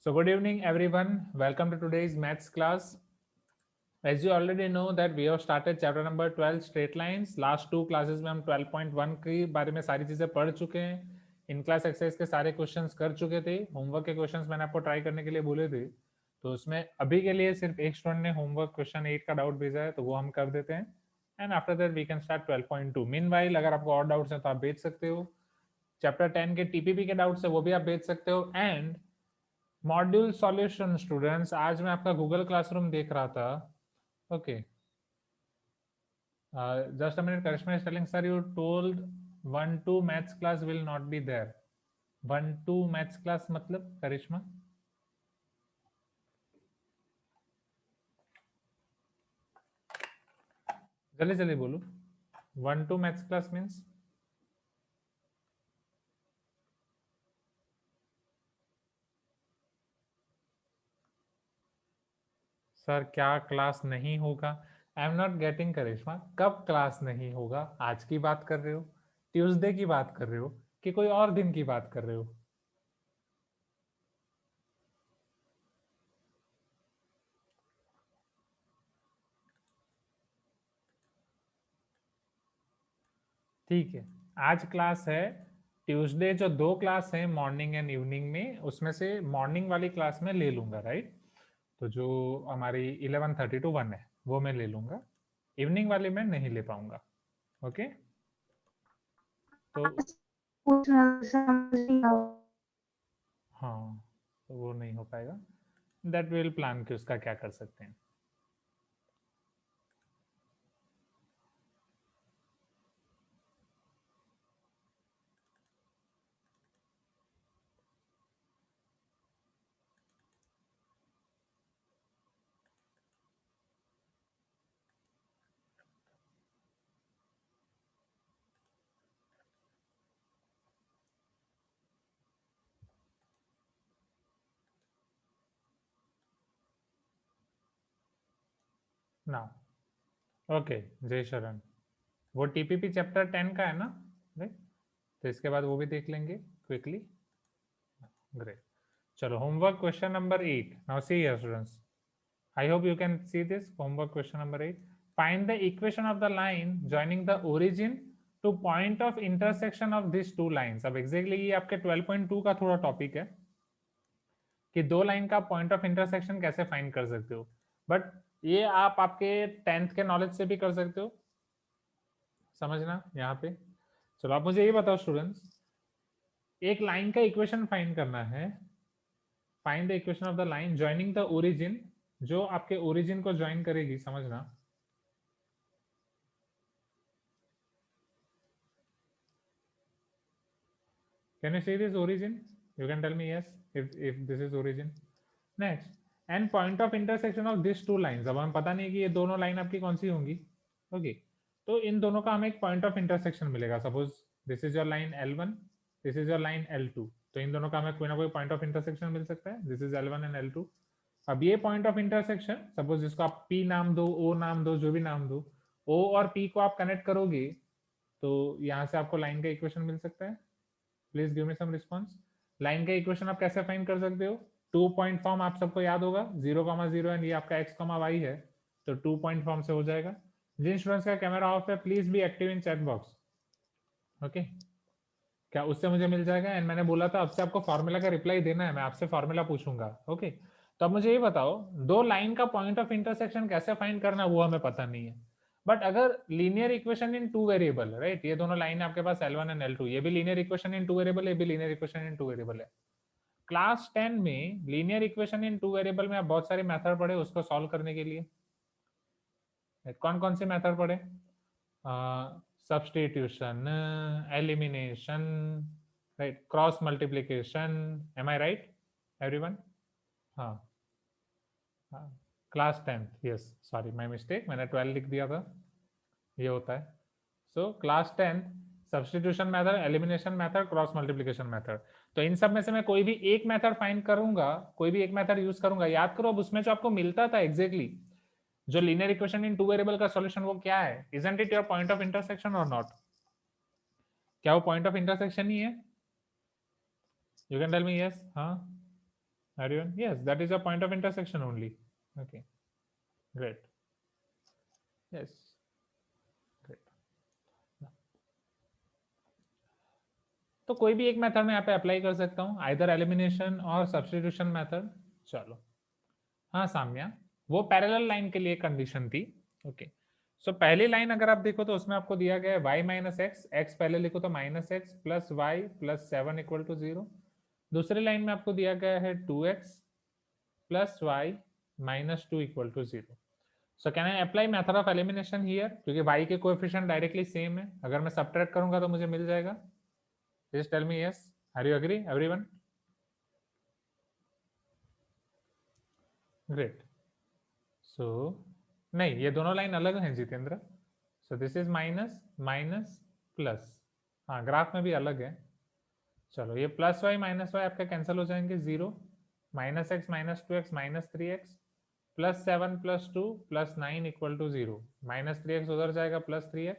So good evening everyone. Welcome to today's maths class. As you already know that we have started chapter number 12 straight lines. Last two classes में हम 12.1 के बारे में सारी चीजें पढ़ चुके हैं. इन क्लास एक्सरसाइज के सारे क्वेश्चंस कर चुके थे. होमवर्क के क्वेश्चंस मैंने आपको ट्राई करने के लिए बोले थे, तो उसमें अभी के लिए सिर्फ एक स्टूडेंट ने होमवर्क क्वेश्चन 8 का डाउट भेजा है, तो वो हम कर देते हैं. And after that we can start 12.2. Meanwhile अगर आपको और डाउट्स हैं तो आप भेज सकते हो. चैप्टर 10 के टीपीपी के डाउट्स है वो भी आप भेज सकते हो. एंड मॉड्यूल सॉल्यूशन स्टूडेंट्स, आज मैं आपका गूगल क्लासरूम देख रहा था. Okay, just a minute. Karishma is telling sir you told 1-2 maths class will not be there. 1-2 maths class मतलब करिश्मा? जल्दी जल्दी बोलो. 1-2 मैथ्स क्लास मीन्स सर क्या क्लास नहीं होगा? I am not getting Karishma. कब क्लास नहीं होगा? आज की बात कर रहे हो, ट्यूसडे की बात कर रहे हो, कि कोई और दिन की बात कर रहे हो? ठीक है, आज क्लास है. ट्यूसडे जो दो क्लास है मॉर्निंग एंड इवनिंग में, उसमें से मॉर्निंग वाली क्लास में ले लूंगा, राइट? तो जो हमारी 11:30 to 1 है वो मैं ले लूंगा. इवनिंग वाली मैं नहीं ले पाऊंगा. ओके, तो हाँ, तो वो नहीं हो पाएगा. दैट विल प्लान कि उसका क्या कर सकते हैं. नाउ ओके, जय शरण. वो टीपीपी चैप्टर 10 का है ना, राइट? तो इसके बाद वो भी देख लेंगे क्विकली. ग्रेट. चलो, homework question number 8. Now see here students, I hope you can see this homework question number 8. Find the equation of the line joining the origin to point of intersection of these two lines. अब exactly ये आपके 12.2 का थोड़ा topic है कि दो line का point of intersection कैसे फाइंड कर सकते हो. बट ये आप आपके 10th के नॉलेज से भी कर सकते हो, समझना यहाँ पे. चलो आप मुझे ये बताओ स्टूडेंट्स, एक लाइन का इक्वेशन फाइंड करना है. Find the equation of the line joining the origin, जो आपके ओरिजिन को ज्वाइन करेगी, समझना. Can you see this origin? You can tell me yes if this is origin. Next, and point of intersection of these two lines. अब हमें पता नहीं कि ये दोनों लाइन आपकी कौन सी होंगी. ओके, तो इन दोनों का हमें एक पॉइंट ऑफ इंटरसेक्शन मिलेगा. Suppose this is your line L1, this is your line L2. तो इन दोनों का हमें कोई ना कोई पॉइंट ऑफ इंटरसेक्शन मिल सकता है. This is L1 and L2. अब ये पॉइंट ऑफ इंटरसेक्शन, सपोज इसको आप P नाम दो, O नाम दो, जो भी नाम दो, O और P को आप कनेक्ट करोगे तो यहाँ से आपको लाइन का इक्वेशन मिल सकता है. Please give me some response. Line का इक्वेशन आप कैसे फाइंड कर सकते हो? 2 पॉइंट फॉर्म आप सबको याद होगा, 0,0 एंड ये आपका x,y है, तो 2 पॉइंट फॉर्म से हो जाएगा. जिन स्टूडेंट्स का कैमरा ऑफ है please be active in chat box. Okay, क्या उससे मुझे मिल जाएगा? एंड मैंने बोला था अब से आपको फॉर्मूला का रिप्लाई देना है, मैं आपसे फॉर्मूला पूछूंगा. ओके, तो अब मुझे ये बताओ, दो लाइन का पॉइंट ऑफ इंटरसेक्शन कैसे फाइंड करना वो हमें पता नहीं है. बट अगर linear equation in two variable, right, ये दोनों लाइन है आपके पास L1 एंड L2, ये भी linear equation in two variable, ये भी linear equation in two variable है. क्लास 10 में linear equation in two variable में आप बहुत सारे मेथड पढ़े उसको सॉल्व करने के लिए. कौन कौन से मेथड पढ़े? Substitution, elimination, right, cross multiplication. Am I right everyone? हाँ, class 10th, yes, sorry my mistake, मैंने 12 लिख दिया था, ये होता है. So class 10th, substitution method, elimination method, cross multiplication method. तो इन सब में से मैं कोई भी एक मेथड फाइंड करूंगा, कोई भी एक मेथड यूज करूंगा. याद करो अब उसमें जो आपको मिलता था एग्जैक्टली जो linear equation in two variable का सॉल्यूशन, वो क्या है? Isn't it your point of intersection और नॉट? क्या वो पॉइंट ऑफ इंटरसेक्शन ही है? You can tell me yes. हाँ, everyone? Yes, that is a point of intersection only. Okay, great. Yes, great. तो कोई भी एक मेथड मैं यहाँ पे अप्लाई कर सकता हूँ, आइदर एलिमिनेशन और सब्स्टिट्यूशन मेथड. चलो, हाँ साम्या, वो पैरेलल लाइन के लिए कंडीशन थी. ओके, सो पहली लाइन अगर आप देखो तो उसमें आपको दिया गया है y माइनस एक्स, एक्स पहले लिखो तो minus x plus y plus 7 equal to 0. दूसरी लाइन में आपको दिया गया है 2x plus y minus 2 equal to 0. So can I apply method of elimination here, क्योंकि y के कोएफिशिएंट डायरेक्टली सेम है, अगर मैं सब्ट्रैक्ट करूंगा तो मुझे मिल जाएगा. Just tell me yes, are you agree everyone? Great. So नहीं, ये दोनों लाइन अलग हैं Jitendra. So this is minus minus plus, हाँ ग्राफ में भी अलग है. चलो, ये प्लस वाई माइनस वाई आपका कैंसिल हो जाएंगे, 0. Minus x minus 2x minus 3x plus 7 plus 2 plus 9 equal to 0. Minus 3x उधर जाएगा, plus 3x,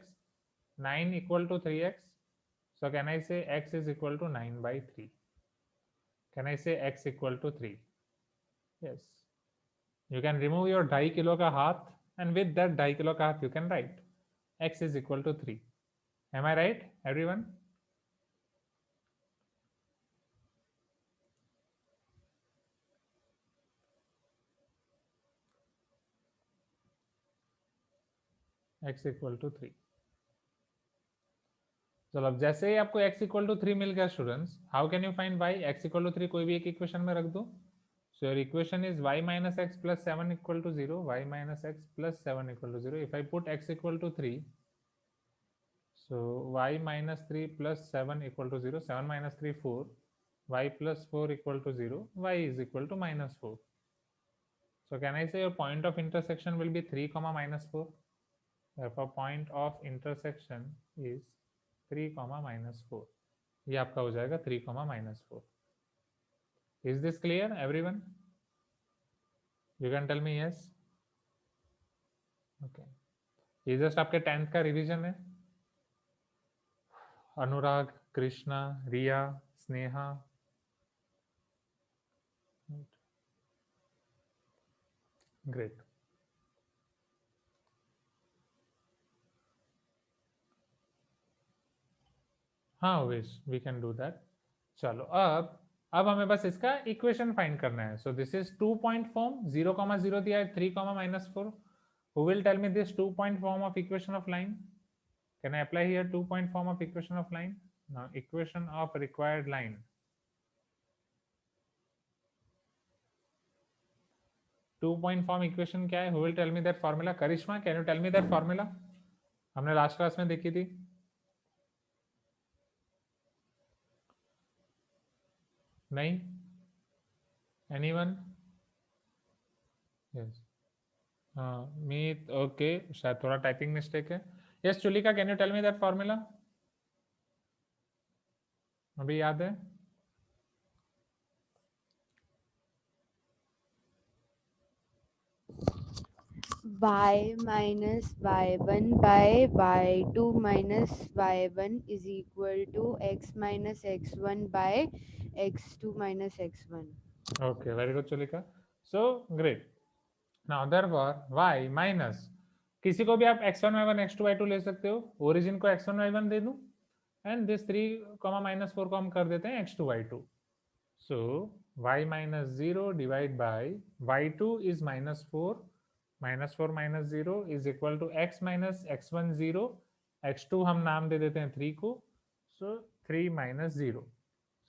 9 equal to 3x. So can I say x is equal to 9/3? Can I say x equal to 3? Yes. You can remove your 2.5 kilo का हाथ, and with that 2.5 kilo का हाथ you can write x is equal to 3. Am I right, everyone? x equal to 3. चलो, अब जैसे ही आपको x equal to 3 मिल गया students, how can you find y? x equal to 3 कोई भी एक इक्वेशन में रख दो. So your equation is y minus x plus 7 equal to 0. y minus x plus 7 equal to 0. If I put x equal to 3, so y minus 3 plus 7 equal to 0. 7 minus 3 4. y plus 4 equal to 0. y is equal to minus 4. So can I say your point of intersection will be 3 comma minus 4? Therefore point of intersection is 3 comma minus 4. ये आपका हो जाएगा 3 comma minus 4. Is this clear everyone? You can tell me yes. Okay. ये just आपके 10th का revision है. Anurag, Krishna, Riya, Sneha. Great. हाँ Ovesh, we can do that. चलो, अब हमें बस इसका इक्वेशन फाइंड करना है. So this is 2 point form, 0 comma 0 दिया है, 3 comma minus 4. Who will tell me this 2 point form of equation of line? Can I apply here 2 point form of equation of line? Now equation of required line. 2 point form equation क्या है? Who will tell me that formula? Karishma, can you tell me that formula? हमने last class में देखी थी. नहीं? Anyone? Yes. हाँ Meet, okay, शायद थोड़ा टाइपिंग मिस्टेक है. Yes Chulika, can you tell me that formula? अभी याद है? y minus y1 by y2 minus y1 is equal to x minus x1 by x2 minus x1. Okay, very good चुलिका. So great. Now therefore y minus, किसी को भी आप x1 y1 x2 y2 ले सकते हो. ओरिजिन को x1 y1 दे दूं, and this 3 minus 4 को हम कर देते हैं x2 y2. So y minus 0 divide by y2 is minus 4. Minus 4 minus 0 is equal to x minus x1 0. x2 हम नाम दे देते हैं 3 को. So 3 minus 0.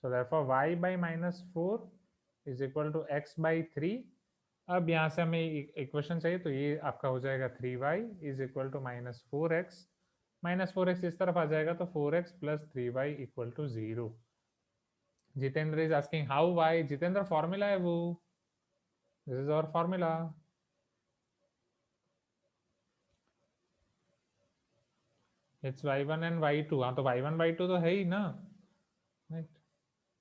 So therefore y by minus 4 is equal to x by 3. अब यहाँ से हमें equation चाहिए, तो ये आपका हो जाएगा 3y is equal to minus 4x. Minus 4x इस तरफ आ जाएगा, तो 4x plus 3y equal to 0. Jitendra is asking how y. Jitendra formula है वो, this is our formula. It's y1 and y2. हाँ तो y1 y2 तो है ही ना. Right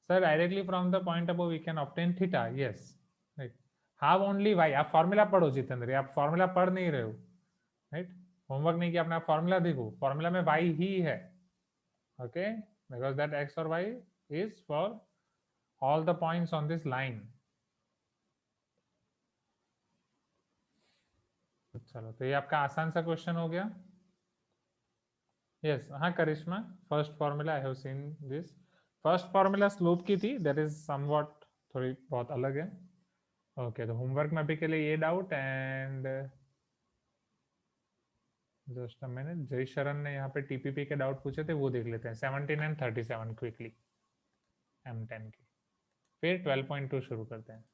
sir, directly from the point above we can obtain theta. Yes right. How only y. आप formula पढ़ो जितेंद्र, आप फॉर्मूला पढ़ नहीं रहे हो. राइट, होमवर्क नहीं किया आपने, आप फॉर्मूला देखो. फॉर्मूला में y ही है. ओके, बिकॉज दैट x और y is for all the points on this line. चलो तो ये आपका आसान सा क्वेश्चन हो गया. यस हाँ Karishma, first formula I have seen this. First formula slope की थी, दैट इज समवॉट थोड़ी बहुत अलग है. ओके तो होमवर्क में अभी के लिए ये doubt. And just a minute, जय शरण ने यहाँ पे टीपीपी के डाउट पूछे थे, वो देख लेते हैं. 17 एंड 37 क्विकली M10 की, फिर 12.2 शुरू करते हैं.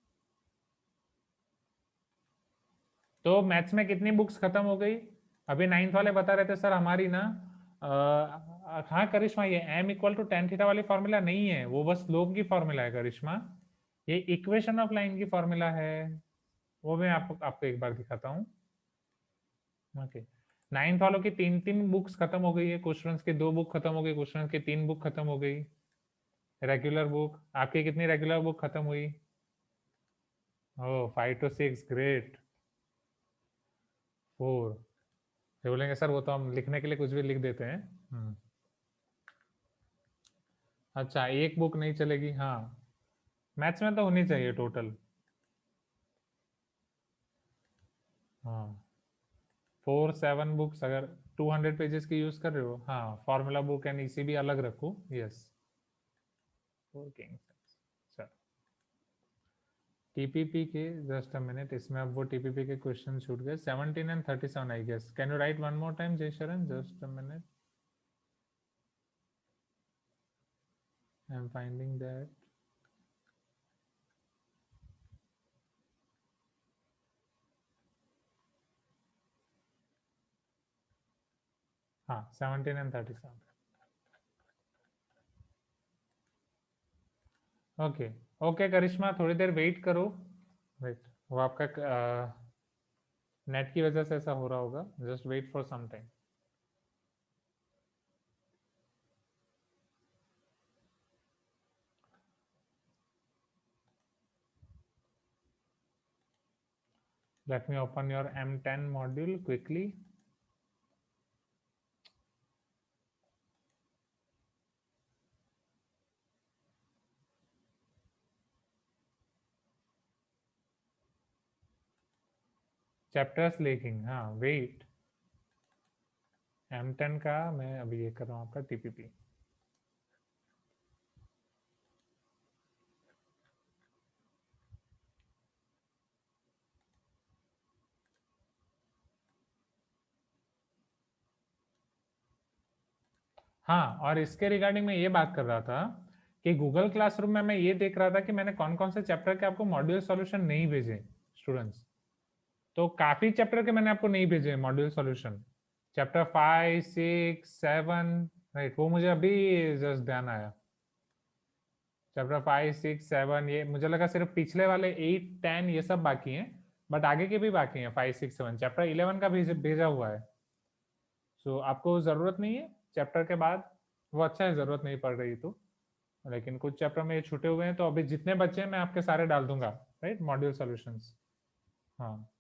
तो मैथ्स में कितनी बुक्स खत्म हो गई? अभी 9th वाले बता रहे थे सर हमारी ना हाँ करिश्मा, ये m equal to tan theta वाली फॉर्मूला नहीं है, वो बस स्लोप की फॉर्मूला है करिश्मा. ये इक्वेशन ऑफ लाइन की फॉर्मूला है, वो मैं आपको एक बार दिखाता हूँ. ओके 9th वालों की तीन तीन बुक्स खत्म हो गई है, कुछ स्टूडेंट्स की 2 बुक खत्म हो गई, कुछ स्टूडेंट्स की 3 बुक खत्म हो गई. रेगुलर बुक आपकी कितनी रेगुलर बुक खत्म हुई? ओह 5 to 6, ग्रेट. 4 फिर बोलेंगे सर वो तो हम लिखने के लिए कुछ भी लिख देते हैं. अच्छा एक बुक नहीं चलेगी, हाँ मैथ्स में तो होनी चाहिए टोटल. हाँ 4-7 बुक्स अगर 200 पेजेस की यूज कर रहे हो, हाँ फॉर्मूला बुक एंड इसी भी अलग रखो. Yes 4 kings. चलो टीपीपी के जस्ट अ मिनट, इसमें अब वो टीपीपी के क्वेश्चन छूट गए. 17 and 37 I guess. Can you write one more time Jai Sharan? Just a minute, I am finding that. हाँ 17 एंड 37. ओके ओके करिश्मा थोड़ी देर वेट करो. वेट, वो आपका नेट की वजह से ऐसा हो रहा होगा. Just wait for some time. Let me open your M10 module quickly. Chapters linking, हाँ वेट. M10 का मैं अभी ये कर रहा हूँ आपका टीपीपी. हाँ और इसके रिगार्डिंग मैं ये बात कर रहा था कि गूगल क्लासरूम में मैं ये देख रहा था कि मैंने कौन कौन से चैप्टर के आपको मॉड्यूल सॉल्यूशन नहीं भेजे स्टूडेंट्स. तो काफी चैप्टर के मैंने आपको नहीं भेजे मॉड्यूल सॉल्यूशन. चैप्टर 5, 6, 7 राइट, वो मुझे अभी जस्ट ध्यान आया. चैप्टर 5, 6, 7 ये मुझे लगा सिर्फ पिछले वाले 8, 10 ये सब बाकी हैं, बट आगे के भी बाकी हैं. 5, 6, 7 चैप्टर 11 का भेजा हुआ है. सो आपको जरूरत नहीं है चैप्टर के बाद, वो अच्छा है जरूरत नहीं पड़ रही तो. लेकिन कुछ चैप्टर में ये छूटे हुए हैं, तो अभी जितने बच्चे हैं मैं आपके सारे डाल दूंगा राइट मॉड्यूल सॉल्यूशंस. हाँ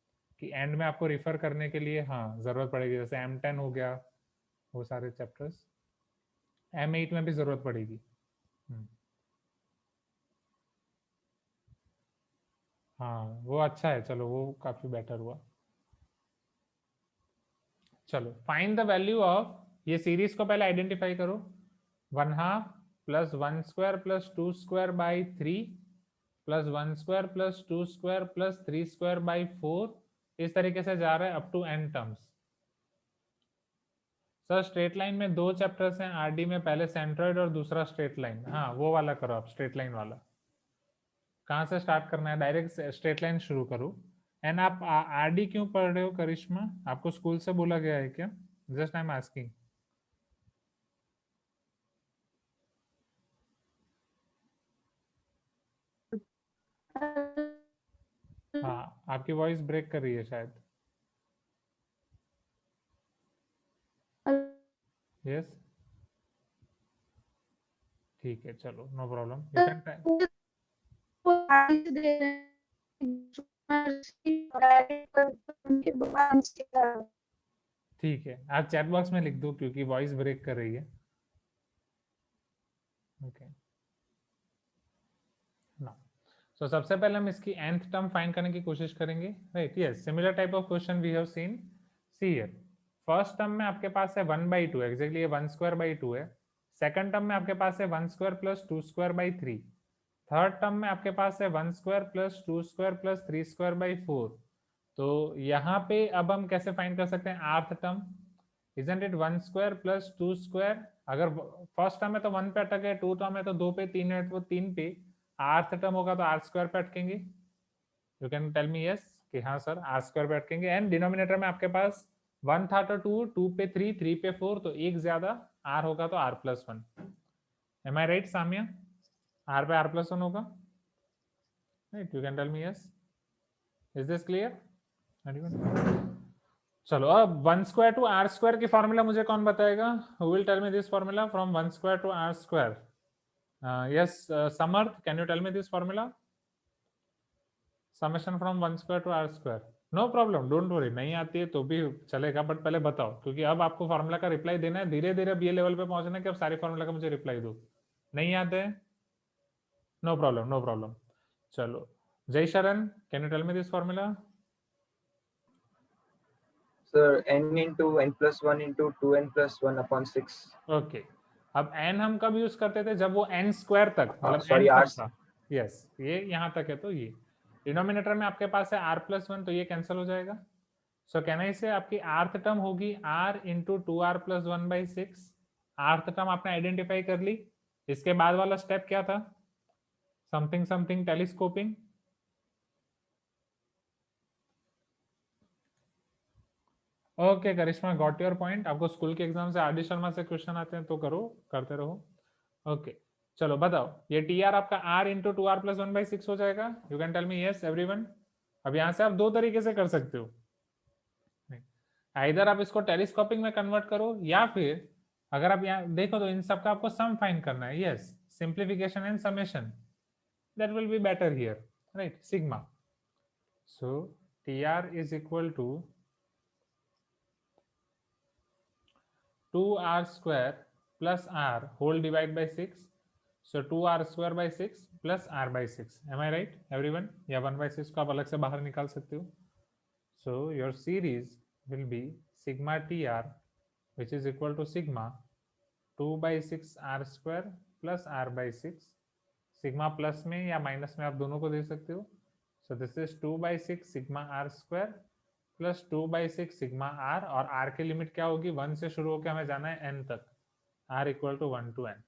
कि एंड में आपको रिफर करने के लिए हाँ जरूरत पड़ेगी. जैसे M10 हो गया, वो सारे चैप्टर्स. M8 में भी जरूरत पड़ेगी. हाँ वो अच्छा है, चलो वो काफी बेटर हुआ. चलो फाइंड द वैल्यू ऑफ, ये सीरीज को पहले आइडेंटिफाई करो. 1/2 plus 1 square plus 2 square by 3 plus 1 square plus 2 square plus 3 square by 4, इस तरीके से जा रहा है up to n terms. Sir straight line में 2 चैप्टर्स हैं आरडी में, पहले सेंट्रोइड और दूसरा स्ट्रेट लाइन. हाँ वो वाला करो आप, स्ट्रेट लाइन वाला. कहाँ से स्टार्ट करना है? डायरेक्ट स्ट्रेट लाइन शुरू करो. एंड आप आरडी क्यों पढ़ रहे हो करिश्मा? आपको स्कूल से बोला गया है क्या? Just I am asking. हाँ आपकी वॉइस ब्रेक कर रही है शायद. यस ठीक है चलो no problem, you can try. ठीक है आप चैट बॉक्स में लिख दो क्योंकि वॉइस ब्रेक कर रही है. ओके ना सो सबसे पहले हम इसकी nth टर्म फाइंड करने की कोशिश करेंगे, right? Yes, similar type of question we have seen. See here, first term में आपके पास है 1/2, एग्जैक्टली ये 1/2 है। सेकंड टर्म में आपके पास है 1² प्लस 2²/3। थर्ड टर्म में आपके पास है 1² प्लस 2² प्लस 3²/4। तो यहाँ पे अब हम कैसे फाइंड कर सकते हैं आर्थ टर्म? Isn't it 1² plus 2²? अगर फर्स्ट टर्म है तो 1 पे अटके, 2 टर्म है तो 2 पे, 3 है तो 3 पे, आर्थ टर्म होगा तो r² पे अटकेंगे। You can tell me yes कि हाँ सर r² पे अटकेंगे। एंड डिनोमिनेटर में आपके पास 1 था तो 2, 2 पे 3, 3 पे 4, तो एक ज्यादा r होगा तो r+1। Am I right Samya? r पे r+1 होगा, right? You can tell me yes. Is this clear? चलो अब 1² टू r² की फॉर्मूला मुझे कौन बताएगा? Who will tell me this formula from 1² to r²? Yes, Samarth, can you tell me this formula? Summation from 1² to r²। No problem, don't worry, नहीं आती है तो भी चलेगा, बट पहले बताओ, क्योंकि अब आपको फॉर्मूला का रिप्लाई देना है। धीरे धीरे अब ये लेवल पे पहुंचना है कि अब सारे फॉर्मूला का मुझे रिप्लाई दो। नहीं याद है? No problem, no problem. चलो Jay Sharan, can you tell me this formula? Sir, n into n+1 into 2n plus 1 upon 6. Okay, अब n हम कब यूज करते थे? जब वो n² तक, मतलब Sorry, n r. तक था। यस, ये यहाँ तक है तो ये डिनोमिनेटर में आपके पास है r+1, तो ये कैंसिल हो जाएगा। सो कैन आई से आपकी आर्थ टर्म होगी r इंटू 2r+1/6। आर्थ टर्म आपने आइडेंटिफाई कर ली। इसके बाद वाला स्टेप क्या था? Something something telescoping. Okay Karishma, got your point. आपको स्कूल के एग्जाम से आर डी शर्मा से क्वेश्चन आते हैं तो करो, करते रहो। ओके चलो बताओ, ये टी आर आपका r इंटू 2r+1/6 हो जाएगा। You can tell me yes everyone. अब यहाँ से आप दो तरीके से कर सकते हो, इधर आप इसको टेलीस्कोपिंग में कन्वर्ट करो, या फिर अगर आप यहाँ देखो तो इन सबका आपको सम फाइंड करना है। Yes, simplification and summation, that will be better here, right? Sigma, so T R is equal to 2r² plus r whole divided by 6. So 2r² by 6 plus r/6. Am I right everyone? या 1/6 को आप अलग से बाहर निकाल सकते हो। So your series will be sigma tr, which is equal to sigma 2/6r² plus r/6। Sigma plus में या माइनस में आप दोनों को दे सकते हो। सो this is 2/6 sigma r² plus 2/6 sigma r, और r की लिमिट क्या होगी? 1 से शुरू होकर हमें जाना है n तक, r equal to 1 to n।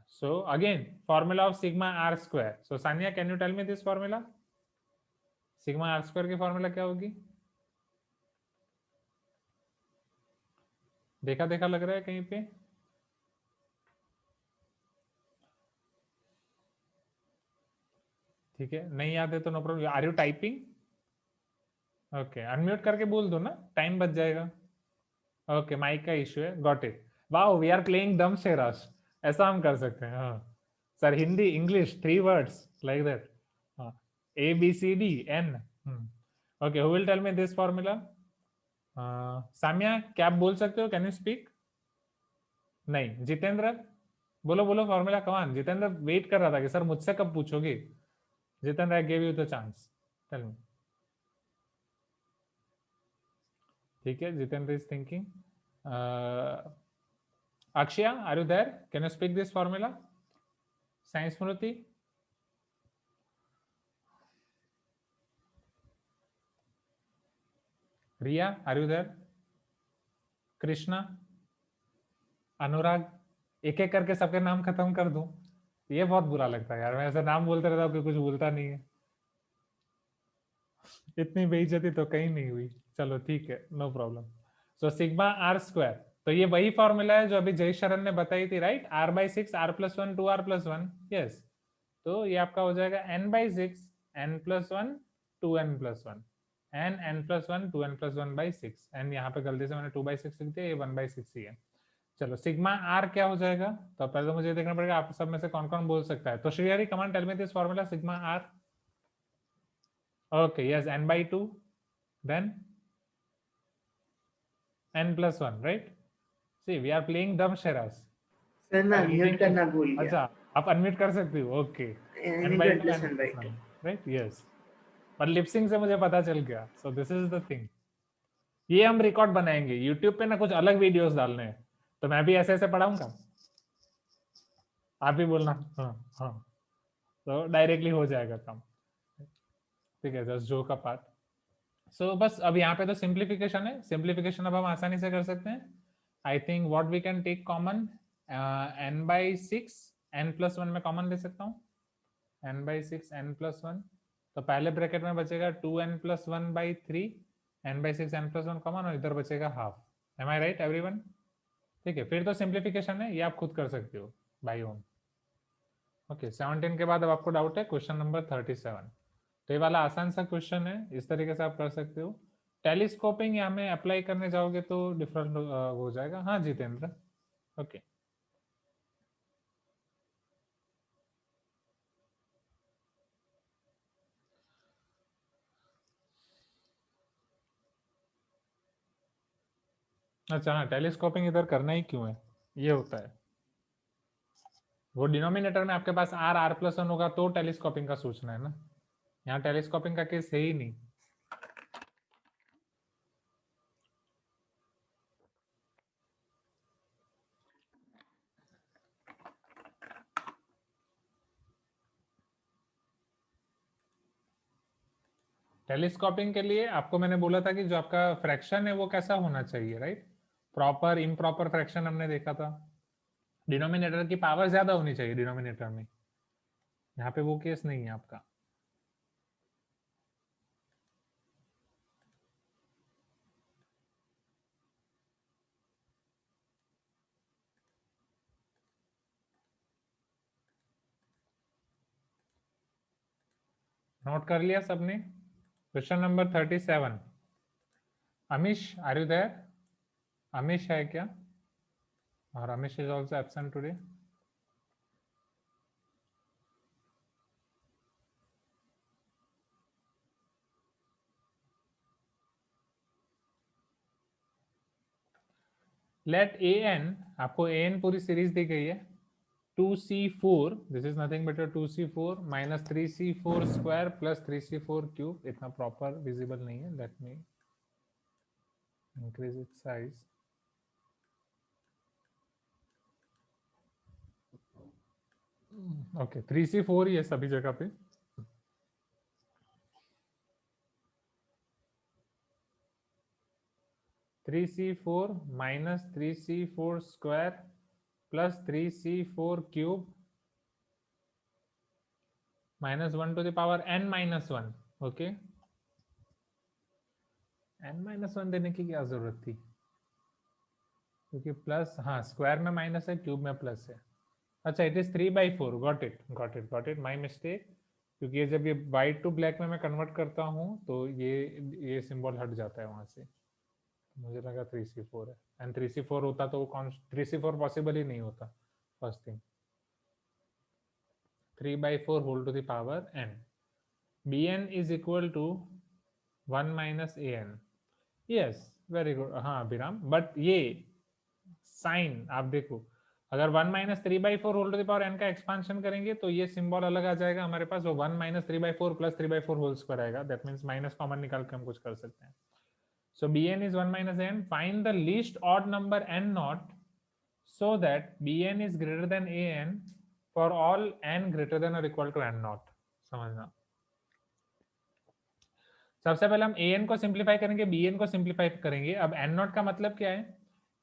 So again formula of sigma r²। So Sania, can you tell me this formula? Sigma r² की फॉर्मूला क्या होगी? देखा देखा लग रहा है कहीं पे? ठीक है, नहीं याद है तो no problem. Are you typing? Okay, unmute करके बोल दो ना, टाइम बच जाएगा। ओके, माइक का इश्यू है, got it. Wow, we are playing dumb charades, ऐसा हम कर सकते हैं। हाँ sir, Hindi English 3 words like that. A B C D N। Okay, who will tell me this formula? Samya, क्या आप बोल सकते हो? Can you speak? नहीं, जितेंद्र बोलो बोलो फॉर्मूला। कमान, जितेंद्र वेट कर रहा था कि सर मुझसे कब पूछोगे। Jitendra, I give you the chance, tell me. ठीक है, Jitendra is thinking. Akshaya, are you there? Can you speak this formula? Science Smriti? Riya, are you there? Krishna? अनुराग? एक एक करके सबके नाम खत्म कर दूं? ये बहुत बुरा लगता है यार, मैं ऐसा नाम बोलते रहता हूँ कि कुछ बोलता नहीं है। इतनी बेइज्जती तो कहीं नहीं हुई। चलो ठीक है, no problem. So sigma r², तो ये वही फॉर्मूला है जो अभी जय शरण ने बताई थी, right? r/6 r+1 2r+1। Yes, तो ये आपका हो जाएगा n/6 n+1 2n+1 n+1 2n+1/6। N यहाँ पे गलती से मैंने 2/6 लिख दिया, ये 1/6 ही है। चलो सिग्मा r क्या हो जाएगा? तो पहले तो मुझे देखना पड़ेगा आप सब में से कौन कौन बोल सकता है। तो Shrihari, command tell me this formula sigma r। Okay yes, n/2 then n+1, right? See we are playing dumb charades. Sir मैं अनम्यूट करना भूल गया। अच्छा, आप अनम्यूट कर सकते हो, okay. n n by into n 2 plus n 1 by plus 2. 1, right, yes. पर लिपसिंग से मुझे पता चल गया, सो दिस इज द थिंग। ये हम रिकॉर्ड बनाएंगे यूट्यूब पे ना, कुछ अलग वीडियोस डालने हैं, तो मैं भी ऐसे ऐसे पढ़ाऊंगा, आप भी बोलना हाँ हाँ, तो डायरेक्टली हो जाएगा काम, ठीक है, जस्ट जो का पार्ट। सो बस अब यहाँ पे तो सिंप्लीफिकेशन है, सिंप्लीफिकेशन अब हम आसानी से कर सकते हैं। I think what we can take common, n/6, n+1 में कॉमन ले सकता हूँ, n/6 n+1, तो पहले ब्रैकेट में बचेगा 2n+1/3, n/6 n+1 कॉमन, और इधर बचेगा half. M I right everyone? ठीक है, फिर तो सिंप्लीफिकेशन है, ये आप खुद कर सकते हो बाई ओन। ओके, 17 के बाद अब आपको डाउट है क्वेश्चन नंबर 37। तो ये वाला आसान सा क्वेश्चन है, इस तरीके से आप कर सकते हो। टेलीस्कोपिंग यहाँ में अप्लाई करने जाओगे तो डिफरेंट हो जाएगा। हाँ जितेंद्र, ओके। अच्छा हाँ, टेलीस्कोपिंग इधर करना ही क्यों है, ये होता है, वो डिनोमिनेटर में आपके पास r+1 होगा तो टेलीस्कोपिंग का सोचना है ना, यहाँ टेलीस्कोपिंग का केस है ही नहीं। टेलीस्कोपिंग के लिए आपको मैंने बोला था कि जो आपका फ्रैक्शन है वो कैसा होना चाहिए, राइट? प्रॉपर इम्प्रॉपर फ्रैक्शन हमने देखा था, डिनोमिनेटर की पावर ज्यादा होनी चाहिए डिनोमिनेटर में, यहाँ पे वो केस नहीं है आपका। नोट कर लिया सबने? Question number 37। Amish, are you there? Amish है क्या? और Amish is also absent today. Let a n, आपको ए एन पूरी सीरीज दी गई है, 2c4, this is nothing but 2c4 minus 3c4 square plus 3c4 cube. इतना प्रॉपर विजिबल नहीं है, let me increase its size. Okay, 3c4 ही है सभी जगह पे। Three c four minus 3c4 square plus 3c4 cube minus 1 to the power n-1। Okay, n-1 देने की क्या जरूरत थी, क्योंकि प्लस, हाँ स्क्वायर में माइनस है, क्यूब में प्लस है। अच्छा, it is 3/4, got it got it got it, my mistake. क्योंकि ये जब ये वाइट टू ब्लैक में मैं कन्वर्ट करता हूँ तो ये सिंबल हट जाता है वहां से, मुझे लगा 3c4 है, एंड 3c4 होता तो कौन 3c4 पॉसिबल ही नहीं होता। First thing, 3/4 whole to the power n, bn is equal to 1 minus an। Yes, very good, हाँ अभिराम, बट ये साइन आप देखो, अगर 1 minus 3/4 whole to the power n का एक्सपांशन करेंगे तो ये सिंबल अलग आ जाएगा हमारे पास, वो 1 माइनस 3/4 प्लस 3/4 होल स्क्वायर आएगा, दैट मीन्स माइनस कॉमन निकाल के हम कुछ कर सकते हैं। So bn is 1 minus n. Find the least odd number n naught so that bn is greater than an for all n greater than or equal to n naught. समझना, सबसे पहले हम an को सिंप्लीफाई करेंगे, bn को simplify करेंगे। अब n not का मतलब क्या है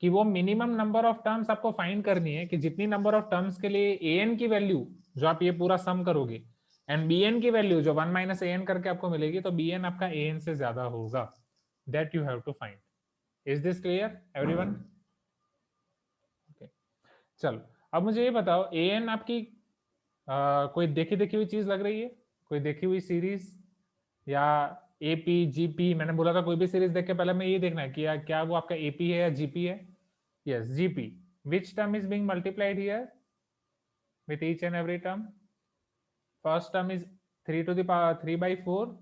कि वो मिनिमम नंबर ऑफ टर्म्स आपको फाइंड करनी है, कि जितनी नंबर ऑफ टर्म्स के लिए an की वैल्यू जो आप ये पूरा सम करोगे एंड bn की वैल्यू जो 1 माइनस an करके आपको मिलेगी, तो bn आपका an से ज्यादा होगा, that you have to find. Is this clear everyone? Okay, चलो अब मुझे ये बताओ, ए एन आपकी कोई देखी देखी हुई चीज लग रही है, कोई देखी हुई सीरीज, या एपी जीपी? मैंने बोला था कोई भी सीरीज देख के पहले मैं ये देखना है कि क्या वो आपका एपी है या जीपी है। Yes, GP. Which term is being multiplied here with each and every term? First term is 3 to the power 3/4,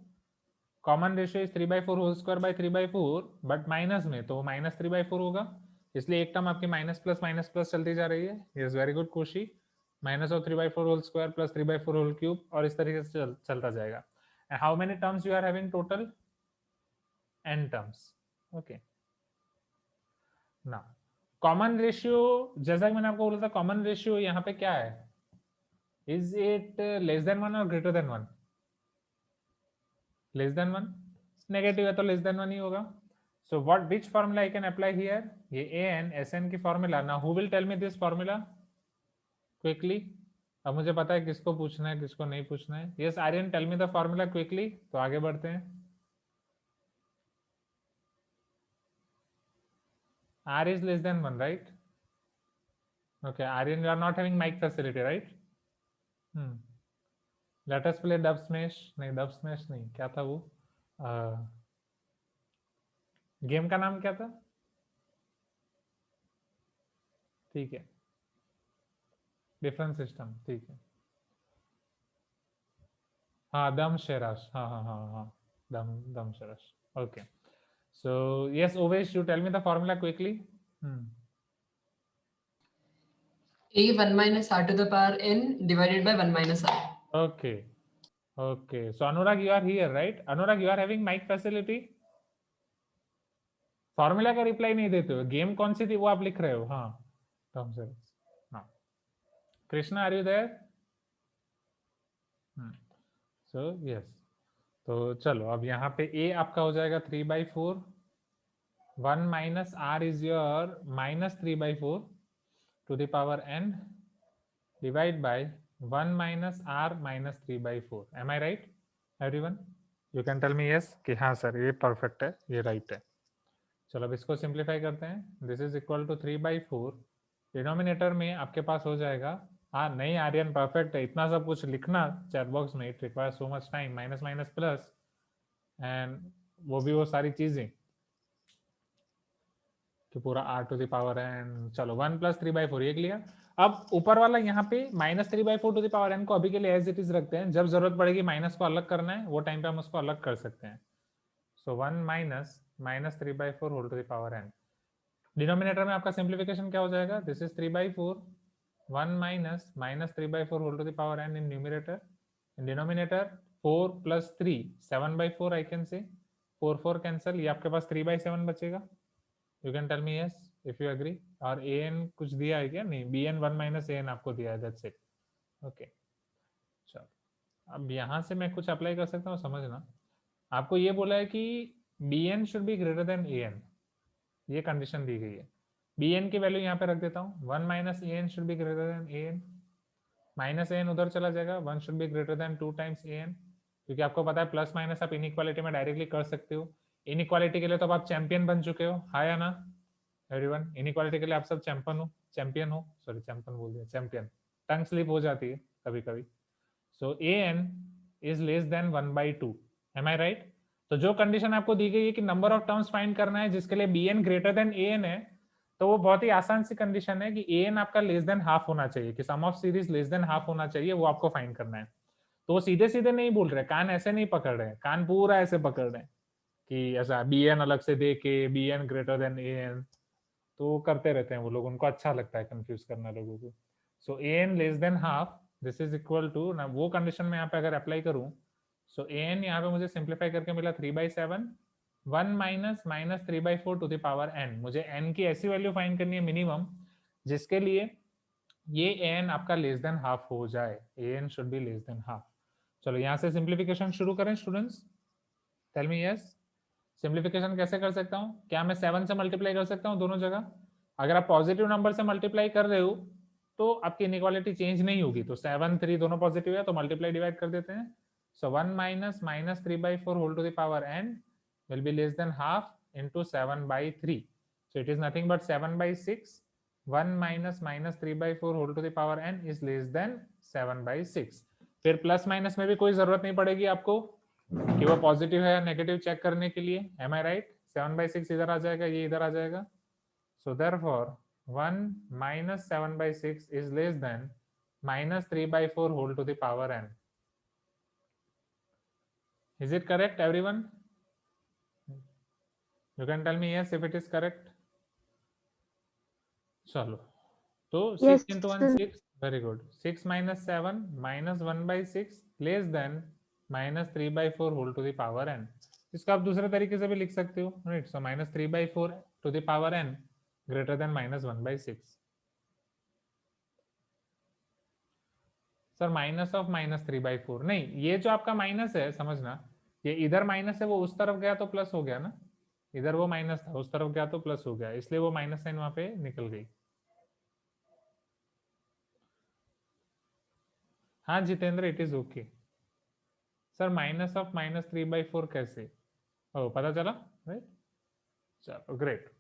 common ratio is 3/4 whole square by 3/4, but minus में तो माइनस 3/4 होगा, इसलिए एक टर्म आपकी minus plus चलती जा रही है। Yes, very good Koshi. Minus of 3/4 whole square plus 3/4 whole cube, और इस तरीके से चलता जाएगा. And how many terms you are having total? n terms. Okay. ना कॉमन रेशियो, जैसा कि मैंने आपको बोला था, कॉमन रेशियो यहाँ पे क्या है? इज इट लेस देन 1 और greater than 1? Less than 1. Negative है तो लेस देन 1 ही होगा. So what which formula I can apply here? ये an sn की फॉर्मूला. ना who will tell me this formula quickly? अब मुझे पता है किसको पूछना है किसको नहीं पूछना है. Yes Aryan, tell me the formula quickly. तो आगे बढ़ते हैं. r is less than 1, right? Okay, Aryan, you are not having mic facility, right? Let us play Dub Smash. नहीं, Dub Smash नहीं, क्या था वो? गेम का नाम क्या था? ठीक है, डिफरेंट सिस्टम. ठीक है, हाँ दम शेराश. हाँ हाँ हाँ हाँ, दम शेराश. Okay. So yes Owais, you tell me the formula quickly. a 1 minus r to the power n divided by 1 minus r. Okay. Okay. So Anurag, you are here, right? Anurag, you are having mic facility. Formula का reply नहीं देते हो. Game कौन सी थी वो आप लिख रहे हो? हाँ, दम शेराश. हाँ, Krishna, are you there? So yes. तो चलो अब यहाँ पे a आपका हो जाएगा 3/4. 1 minus r is your minus 3/4 to the power n divide by 1 minus r minus 3/4. Am I right, everyone? You can tell me yes कि हाँ सर ये परफेक्ट है, ये राइट है. चलो अब इसको सिंप्लीफाई करते हैं. This is equal to 3/4. Denominator में आपके पास हो जाएगा, हाँ नहीं आर्यन परफेक्ट है. इतना सब कुछ लिखना चैट बॉक्स में, it require so much time. Minus minus plus and वो भी वो सारी चीजें कि पूरा r to the power n. चलो 1 प्लस 3/4 ये लिया. अब ऊपर वाला यहाँ पे minus 3/4 to the power n को अभी के लिए एज इट इज रखते हैं. जब जरूरत पड़ेगी माइनस को अलग करना है, वो टाइम पे हम उसको अलग कर सकते हैं. So 1 minus minus 3/4 whole to the power n. Denominator में आपका सिंप्लीफिकेशन क्या हो जाएगा? This is 3/4. 1 minus minus 3/4 whole to the power n in numerator. In denominator 4 plus 3 7/4 I can say. 4 4 cancel, ये आपके पास 3/7 बचेगा. You can tell me yes if you agree. और an कुछ दिया है क्या? नहीं, bn 1 minus an आपको दिया है. That's it. Okay. चलो अब यहाँ से मैं कुछ अप्लाई कर सकता हूँ, समझना. आपको ये बोला है कि bn should be greater than an. ये कंडीशन दी गई है. bn की वैल्यू यहाँ पे रख देता हूँ. 1 minus an should be greater than an. Minus an उधर चला जाएगा. 1 should be greater than 2 times an. क्योंकि आपको पता है प्लस माइनस आप इनइक्वालिटी में डायरेक्टली कर सकते हो. इनइक्वालिटी के लिए तो आप चैंपियन बन चुके हो, हाँ या ना एवरीवन? इनइक्वालिटी के लिए आप सब चैंपियन हो. सॉरी चैंपियन बोल दिया, चैंपियन. टंग स्लिप हो जाती है कभी कभी. So an is less than 1/2. Am I right? तो जो कंडीशन आपको दी गई है कि नंबर ऑफ टर्म्स फाइंड करना है जिसके लिए bn ग्रेटर देन an है, तो वो बहुत ही आसान सी कंडीशन है कि an आपका लेस देन हाफ होना चाहिए, कि sum of series less than half होना चाहिए, वो आपको फाइंड करना है. तो सीधे सीधे नहीं बोल रहे, कान ऐसे नहीं पकड़ रहे, कान पूरा ऐसे पकड़ रहे कि ऐसा bn अलग से दे के bn ग्रेटर देन an, तो करते रहते हैं वो लोग, उनको अच्छा लगता है कंफ्यूज करना लोगों को. So an less than half, this is equal to ना, वो कंडीशन में यहाँ पे अगर अप्लाई करूं, सो an यहाँ पे मुझे सिंप्लीफाई करके मिला 3/7. 1 minus minus 3/4 to the power n. मुझे n की ऐसी वैल्यू फाइंड करनी है मिनिमम जिसके लिए ये an आपका लेस देन हाफ हो जाए. an should be less than half. चलो यहाँ से सिंप्लीफिकेशन शुरू करें students. Tell me yes. Simplification कैसे कर सकता हूँ? क्या मैं 7 से मल्टीप्लाई कर सकता हूँ दोनों जगह? अगर आप पॉजिटिव नंबर से मल्टीप्लाई कर रहे हो तो आपकी इनइक्वालिटी चेंज नहीं होगी. तो 7 3 दोनों पॉजिटिव है तो मल्टीप्लाई डिवाइड कर देते हैं. So 1 minus minus 3/4 whole to the power n will be less than half into 7/3. So it is nothing but 7/6. 1 minus minus 3/4 whole to the power n is less than 7/6. फिर plus minus में भी कोई जरूरत नहीं पड़ेगी आपको कि वो पॉजिटिव है या नेगेटिव चेक करने के लिए. M I right? 7/6 इधर आ जाएगा, ये इधर आ जाएगा. So therefore 1 minus 7/6 is less than minus 3/4 whole to the power n. Is it correct everyone? You can tell me yes if it is correct. चलो तो 6 into 1 6, very good. 6 minus 7 minus 1/6 less than -3/4 whole to the power n. इसको आप दूसरे तरीके से भी लिख सकते हो, right. So -3/4 to the power n greater than -1/6. Sir minus of -3/4 नहीं, ये जो आपका माइनस है समझना, ये इधर माइनस है, वो उस तरफ गया तो प्लस हो गया ना. इधर वो माइनस था, उस तरफ गया तो प्लस हो गया, इसलिए वो माइनस साइन वहां पे निकल गई. हाँ Jitendra, it is okay. Sir minus of -3/4 कैसे? ओ पता चला, राइट. चलो ग्रेट.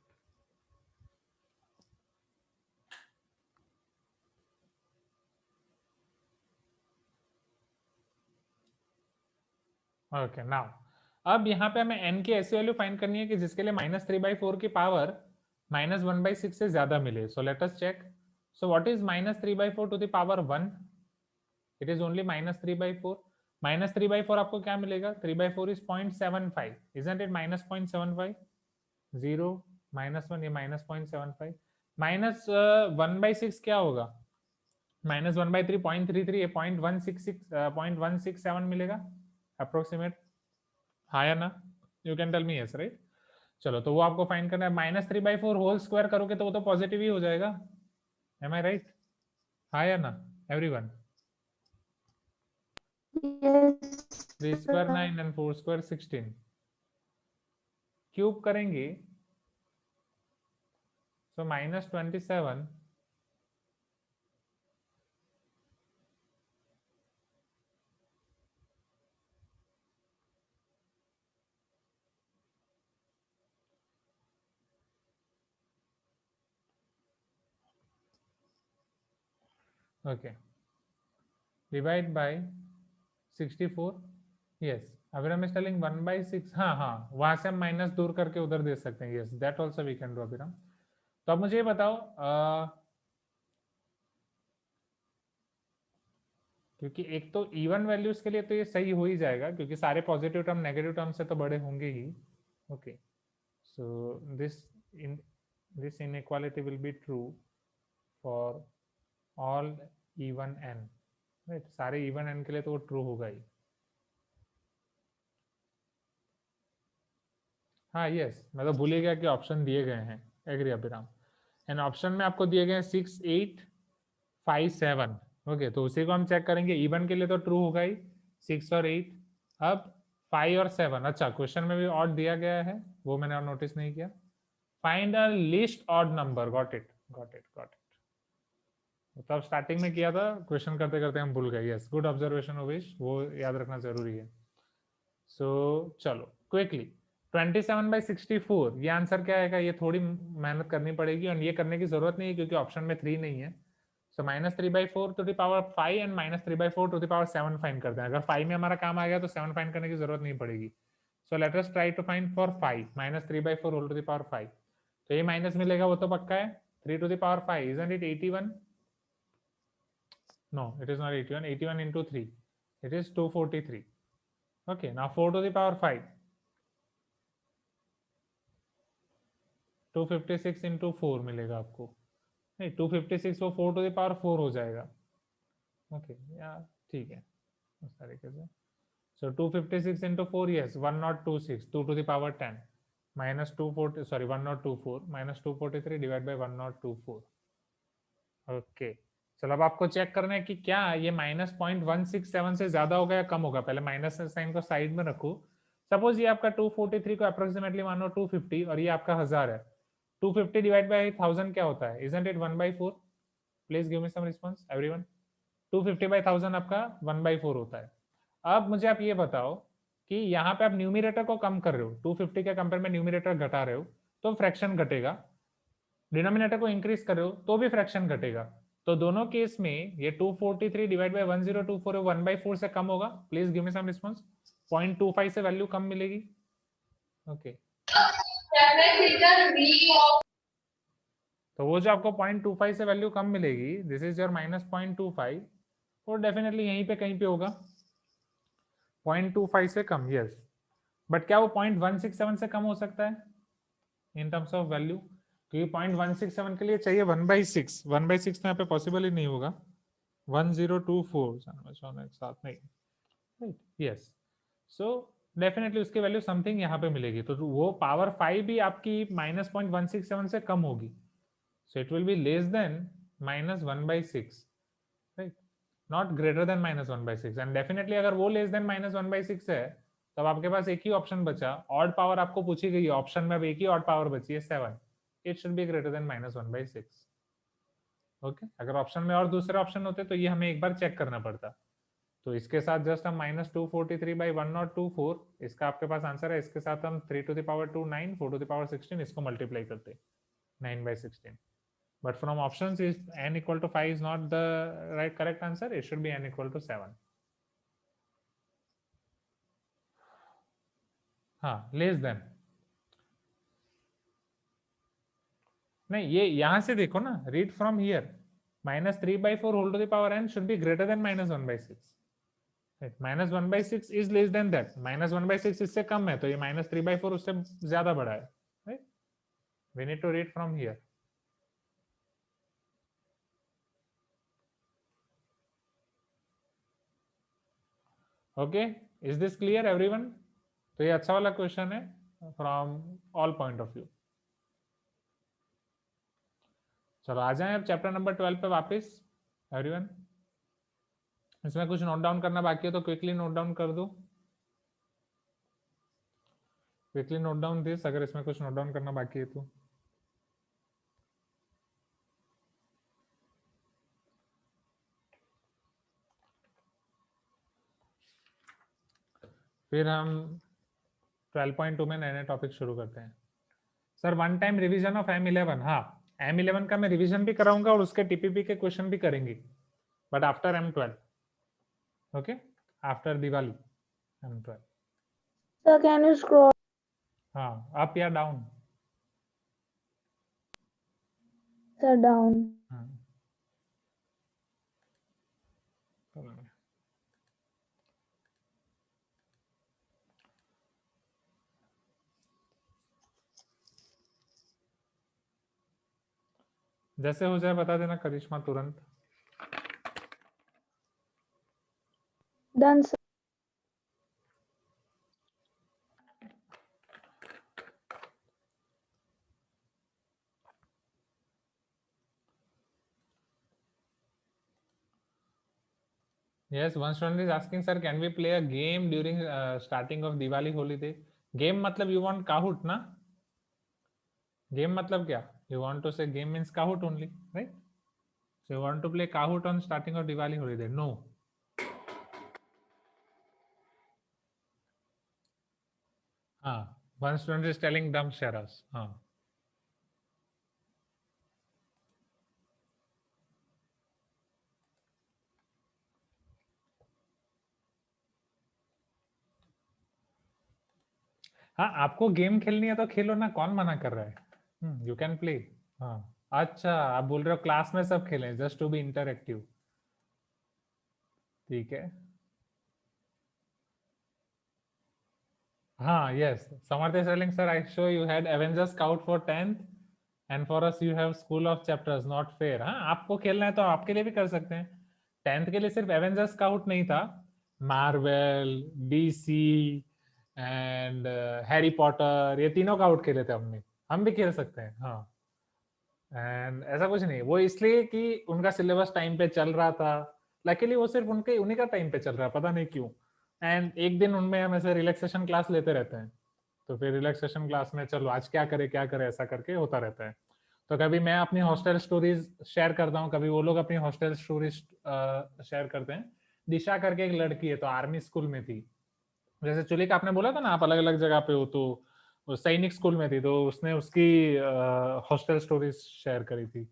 ओके नाउ अब यहाँ पे हमें n की ऐसी वैल्यू फाइंड करनी है कि जिसके लिए -3/4 की पावर -1/6 से ज्यादा मिले. So let us check. So what is -3/4 to the power 1? It is only -3/4. -3/4 आपको क्या मिलेगा? 3/4 इज 0.75. Isn't it -0.75? 0 -1, ये -0.75. -1/6 क्या होगा? -1/3 0.33, ये 0.167 मिलेगा अप्रोक्सीमेट. हाँ या ना? You can tell me yes, right. चलो तो वो आपको फाइंड करना है. -3/4 होल स्क्वायर करोगे तो वो तो पॉजिटिव ही हो जाएगा. M I right? हाँ या ना everyone? 3 square 9 and 4 square 16. Cube करेंगे सो -27 okay divide by 64. Yes Abhiram is telling 1/6. हाँ हाँ वहां से हम माइनस दूर करके उधर दे सकते हैं. Yes that also we can do Abhiram. तो अब मुझे ये बताओ क्योंकि एक तो इवन वैल्यूज के लिए तो ये सही हो ही जाएगा क्योंकि सारे पॉजिटिव टर्म नेगेटिव टर्म से तो बड़े होंगे ही. Okay so this inequality will be true for all even n, right. सारे इवन n के लिए तो वो ट्रू होगा ही. हाँ यस मैं तो भूल ही गया कि ऑप्शन दिए गए हैं. Agree Abhiram. एंड ऑप्शन में आपको दिए गए 6 8 5 7. ओके तो उसी को हम चेक करेंगे. इवन के लिए तो ट्रू होगा ही 6 और 8. अब 5 और 7. अच्छा क्वेश्चन में भी ऑड दिया गया है, वो मैंने और नोटिस नहीं किया. Find a least odd number. Got it got it got it. मतलब स्टार्टिंग में किया था, क्वेश्चन करते करते हम भूल गए. यस गुड ऑब्जर्वेशन ओवेश, वो याद रखना जरूरी है. सो चलो क्विकली 27/64 ये आंसर क्या आएगा? ये थोड़ी मेहनत करनी पड़ेगी और ये करने की जरूरत नहीं है क्योंकि ऑप्शन में 3 नहीं है. So -3/4 to the power 5 and -3/4 to the power 7 find करते हैं. अगर 5 में हमारा काम आ गया तो 7 फाइंड करने की जरूरत नहीं पड़ेगी. So let us try to find for 5 -3/4 whole to the power 5. तो ये माइनस मिलेगा वो तो पक्का है. 3 to the power 5 isn't it 81? No, it is not 81. 81 into 3. It is 243. Okay, now 4 to the power 5. 256 into 4 मिलेगा आपको. नहीं 256 वो 4 to the power 4 हो जाएगा. Okay, यार ठीक है उस तरीके से. So 256 into 4 yes 1026 2 to the power 10 minus 240 sorry 1024 minus 243 divided by 1024. Okay. चलो अब आपको चेक करना है कि क्या ये -0.167 से ज्यादा होगा या कम होगा. पहले माइनस साइन को साइड में रखो. सपोज ये आपका 243 को अप्रोक्सीमेटली मानो 250 और ये आपका 1000 है. 250 डिवाइड बाय 1000 क्या होता है? Isn't it 1/4? Please give me some response everyone. 250 by 1000 आपका 1/4 होता है. अब मुझे आप ये बताओ कि यहाँ पे आप न्यूमिरेटर को कम कर रहे हो, 250 के कंपेयर में न्यूमिरेटर घटा रहे हो तो फ्रैक्शन घटेगा. डिनोमिनेटर को इंक्रीज कर रहे हो तो भी फ्रैक्शन घटेगा. तो दोनों केस में ये 243 डिवाइड बाय 1024 1/4 से कम होगा. Please give me some response. 0.25 से वैल्यू कम मिलेगी. ओके तो वो जो आपको 0.25 से वैल्यू कम मिलेगी, दिस इज योर -0.25, और डेफिनेटली यहीं पे कहीं पे होगा 0.25 से कम. यस बट क्या वो 0.167 से कम हो सकता है इन टर्म्स ऑफ वैल्यू? क्योंकि 0.167 के लिए चाहिए 1/6. 1/6 तो यहाँ पे पॉसिबल ही नहीं होगा. 1024 एक साथ नहीं, राइट, यस। सो डेफिनेटली उसकी वैल्यू समथिंग यहाँ पे मिलेगी, तो वो पावर 5 भी आपकी -0.167 से कम होगी, so it will be less then -1/6, right, not greater than -1/6। And definitely अगर वो लेस देन -1/6 है, तब आपके पास एक ही ऑप्शन बचा, ऑड पावर आपको पूछी गई है, ऑप्शन में अब एक ही ऑड पावर बची है 7, it should be greater than -1/6। Okay, अगर ऑप्शन में और दूसरे ऑप्शन होते तो ये हमें एक बार चेक करना पड़ता, तो इसके साथ जस्ट हम -243/1024, इसका आपके पास आंसर है, इसके साथ हम 3⁴ 9, 4⁴16 इसको मल्टीप्लाई करते 9/16, but from options is n equal to 5 is not the right correct answer, it should be n equal to 7. हाँ, लेस देन नहीं, ये यहां से देखो ना, read from here, -3/4 whole to the power n should be greater than -1/6, -1/6 is less than that, -1/6 इससे कम है, तो ये -3/4 उससे ज्यादा बड़ा है, right, we need to read from here. Okay, is this clear everyone? तो ये अच्छा वाला क्वेश्चन है from all point of view. चलो आ जाएं अब चैप्टर नंबर 12 पे वापस एवरीवन। इसमें कुछ नोट डाउन करना बाकी है तो क्विकली नोट डाउन कर दो, क्विकली नोट डाउन दिस, अगर इसमें कुछ नोट डाउन करना बाकी है तो। फिर हम 12.2 में नए नए टॉपिक शुरू करते हैं। Sir one time revision of M11, हाँ M11 का मैं रिवीजन भी कराऊंगा और उसके टीपीपी के क्वेश्चन भी करेंगे, but after M12, okay, after Diwali M12। Sir, can you scroll? हाँ, अप या डाउन? Sir, down. जैसे हो जाए बता देना करिश्मा तुरंत। Done, sir. Yes, one student is asking, sir, can we play a game during starting of Diwali holiday? Game मतलब you want Kahoot ना? Game मतलब क्या? You want to say game means Kahoot only, right? So you want to play Kahoot on starting of Diwali holiday? No. हाँ, one student is telling dumb sharas. हाँ. हाँ, आपको game खेलनी है तो खेलो ना, कौन मना कर रहा है? You can play. हाँ, अच्छा आप बोल रहे हो क्लास में सब खेलें जस्ट टू बी इंटरएक्टिव, ठीक है। हाँ, yes, Samarth is telling, sir I show you had Avengers scout for 10th and for us you have school of chapters, not fair. हाँ, आपको खेलना है तो आपके लिए भी कर सकते हैं। 10th के लिए सिर्फ एवेंजर्स स्काउट नहीं था, Marvel, DC and Harry Potter, ये तीनों का आउट खेले थे हमने, हम भी खेल सकते हैं। हाँ, एंड ऐसा कुछ नहीं, वो इसलिए कि उनका सिलेबस टाइम पे चल रहा था, लकीली वो सिर्फ उनके उन्हीं का टाइम पे चल रहा है, पता नहीं क्यों। एंड एक दिन उनमें हम ऐसे रिलैक्सेशन क्लास लेते रहते हैं, तो फिर रिलैक्सेशन क्लास में चलो आज क्या करे ऐसा करके होता रहता है। तो कभी मैं अपनी हॉस्टल स्टोरीज शेयर करता हूँ, कभी वो लोग अपनी हॉस्टल स्टोरीज शेयर करते हैं। दिशा करके एक लड़की है, तो आर्मी स्कूल में थी, जैसे चुली का आपने बोला था ना आप अलग अलग जगह पे हो, तो वो सैनिक स्कूल में थी, तो उसने उसकी हॉस्टल स्टोरीज शेयर करी थी।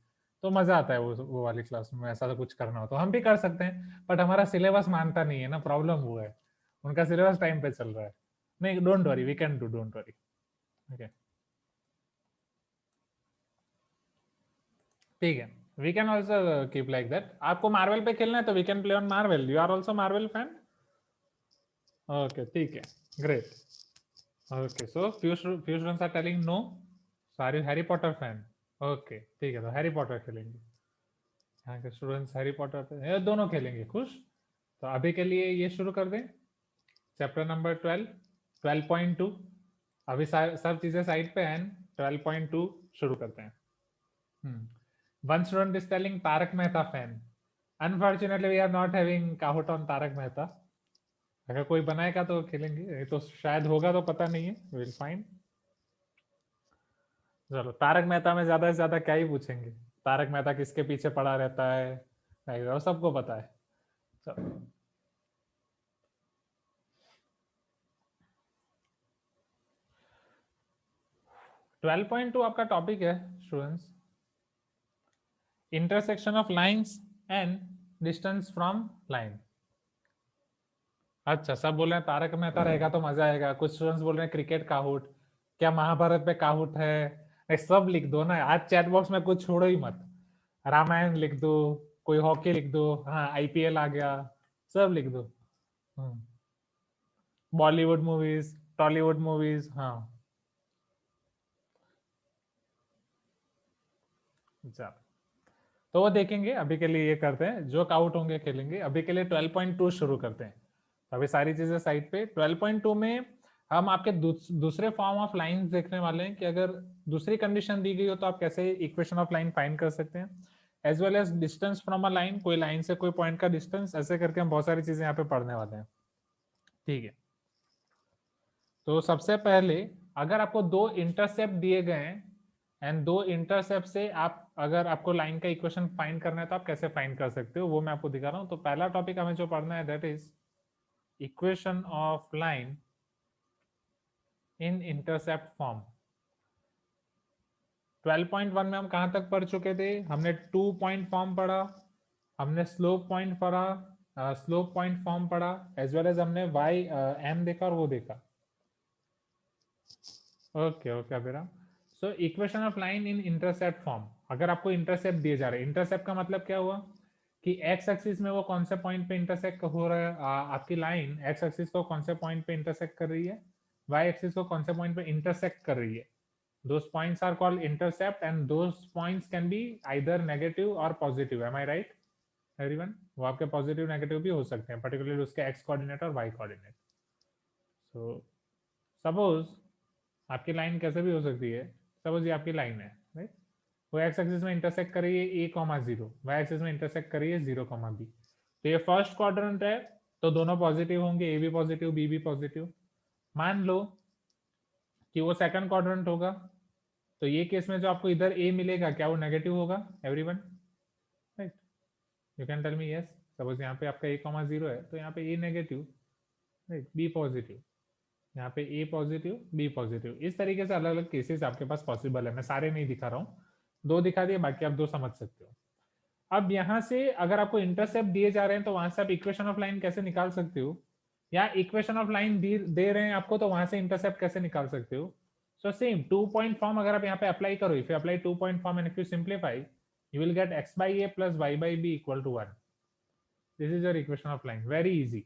तो मजा आता है वो वाली क्लास में, ऐसा तो कुछ करना हो तो हम भी कर सकते हैं, बट हमारा सिलेबस मानता नहीं है ना, प्रॉब्लम वो है, उनका सिलेबस टाइम पे चल रहा है। नहीं, don't worry, we can do, don't worry, okay, ठीक है, we can also keep like that. आपको मार्वल पे खेलना है तो we can play on Marvel, you are also Marvel fan, okay, ठीक है, great, okay. So few students are telling no, so are you Harry Potter fan? Okay, ठीक है, तो हैरी पॉटर खेलेंगे। यहाँ के स्टूडेंट्स हैरी पॉटर पे ये दोनों खेलेंगे, खुश। तो अभी के लिए ये शुरू कर दें, चैप्टर नंबर 12.2। अभी सब चीजें साइड पे हैं, 12.2 शुरू करते हैं। One student is telling Tarak Mehta fan. Unfortunately we are not having Kahoot on Tarak Mehta. अगर कोई बनाएगा तो खेलेंगे, नहीं तो शायद होगा तो पता नहीं है, विल फाइंड। चलो, तारक मेहता में ज्यादा से ज्यादा क्या ही पूछेंगे, तारक मेहता किसके पीछे पड़ा रहता है, वो सबको पता है। चलो, 12.2 आपका टॉपिक है students, intersection of lines and distance from line. अच्छा, सब बोल रहे हैं तारक मेहता रहेगा तो मजा आएगा। कुछ स्टूडेंट्स बोल रहे हैं क्रिकेट काहुट, क्या महाभारत पे काहुट है? सब लिख दो ना आज, चैट बॉक्स में कुछ छोड़ो ही मत। रामायण लिख दो, कोई हॉकी लिख दो, हाँ आईपीएल आ गया, सब लिख दो। बॉलीवुड मूवीज, टॉलीवुड मूवीज, हाँ। चलो, तो वो देखेंगे, अभी के लिए ये करते हैं, जो आउट होंगे खेलेंगे। अभी के लिए 12.2 शुरू करते हैं। अभी सारी चीजें साइड पे। 12.2 में हम आपके दूसरे फॉर्म ऑफ लाइंस देखने वाले हैं कि अगर दूसरी कंडीशन दी गई हो तो आप कैसे इक्वेशन ऑफ लाइन फाइंड कर सकते हैं, as well as distance from a line, कोई लाइन से कोई पॉइंट का डिस्टेंस, ऐसे करके हम बहुत सारी चीजें यहाँ पे पढ़ने वाले हैं। ठीक है, तो सबसे पहले अगर आपको दो इंटरसेप्ट दिए गए हैं एंड दो इंटरसेप्ट से आप अगर आपको लाइन का इक्वेशन फाइंड करना है तो आप कैसे फाइंड कर सकते हो, वो मैं आपको दिखा रहा हूँ। तो पहला टॉपिक हमें जो पढ़ना है that is equation of line in intercept form. 12.1 में हम कहां तक पढ़ चुके थे? हमने 2 पॉइंट फॉर्म पढ़ा, हमने स्लोप पॉइंट पढ़ा, स्लोप पॉइंट फॉर्म पढ़ा, एज वेल एज हमने वाई एम देखा और वो देखा। Okay okay Abhiram. So equation of line in intercept form, अगर आपको इंटरसेप्ट दिए जा रहे हैं, इंटरसेप्ट का मतलब क्या हुआ कि एक्स एक्सिस में वो कौन से पॉइंट पे इंटरसेक्ट हो रहा है, आपकी लाइन एक्स एक्सिस को कौन से पॉइंट पे इंटरसेक्ट कर रही है, वाई एक्सिस को कौन से पॉइंट पे इंटरसेक्ट कर रही है। Those points are called intercept and those points can be either negative or positive. Am I right, everyone? वो आपके positive negative भी हो सकते हैं, particularly उसके x coordinate और y coordinate. So suppose आपकी लाइन कैसे भी हो सकती है, suppose ये आपकी लाइन है, right? वो x एक्सिस में इंटरसेक्ट कर रही है a,0, y एक्सिस में इंटरसेक्ट कर रही है 0,b। तो ये फर्स्ट क्वाड्रेंट है तो दोनों पॉजिटिव होंगे, a भी पॉजिटिव b भी पॉजिटिव। मान लो कि वो सेकंड क्वाड्रेंट होगा, तो ये केस में जो आपको इधर a मिलेगा क्या वो नेगेटिव होगा everyone? Right, you can tell me yes. Suppose यहाँ पे आपका a,0 है तो यहाँ पे a negative, right, b positive, यहाँ पे a पॉजिटिव b पॉजिटिव। इस तरीके से अलग अलग केसेस आपके पास पॉसिबल है। मैं सारे नहीं दिखा रहा हूँ, दो दिखा दिए, बाकी आप दो समझ सकते हो। अब यहाँ से अगर आपको इंटरसेप्ट दिए जा रहे हैं तो वहां से आप इक्वेशन ऑफ लाइन कैसे निकाल सकते हो, या इक्वेशन ऑफ लाइन दे रहे हैं आपको तो वहां से इंटरसेप्ट कैसे निकाल सकते हो। So same 2 point form अगर आप यहाँ पे अप्लाई करो, if you apply 2 point form and if you simplify, you will get x by a plus y by b equal to 1. This is your equation of line, very easy.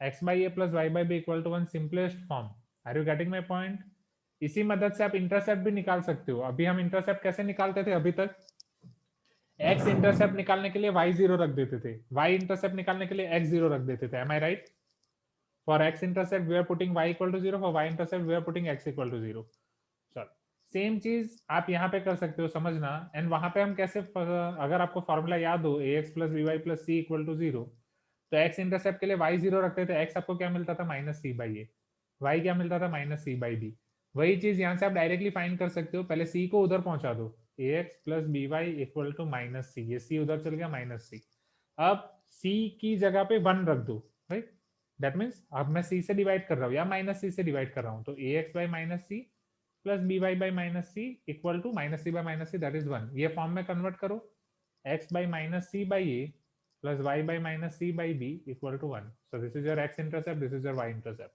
x by a plus y by b equal to 1, simplest form. Are you getting my point? इसी मदद से आप intercept भी निकाल सकते हो। अभी हम इंटरसेप्ट कैसे निकालते थे अभी तक? x इंटरसेप्ट निकालने के लिए y0 रख देते थे, y इंटरसेप्ट निकालने के लिए x0 रख देते थे। Am I right? For x intercept we are putting y equal to 0, for y intercept we are putting x equal to 0. चलो, सेम चीज आप यहाँ पे कर सकते हो, समझना। एंड वहां पे हम कैसे, अगर आपको फॉर्मूला याद हो ax plus by plus c equal to 0, तो x इंटरसेप्ट के लिए y0 रखते थे, x आपको क्या मिलता था minus C by A, y क्या मिलता था माइनस सी बाई बी। वही चीज यहाँ से आप डायरेक्टली फाइंड कर सकते हो, पहले c को उधर पहुंचा दो, ax plus by equal to minus c, ये c उधर चल गया माइनस सी। अब c की जगह पे 1 रख दो, राइट, दैट मीन्स अब मैं c से डिवाइड कर रहा हूँ या माइनस सी से डिवाइड कर रहा हूँ, तो ax by minus C plus B Y by minus C equal to minus C by minus C, that is 1। ये फॉर्म में कन्वर्ट करो, x by minus C by A plus y by minus C by B equal to 1। So this is your x intercept, this is your y intercept.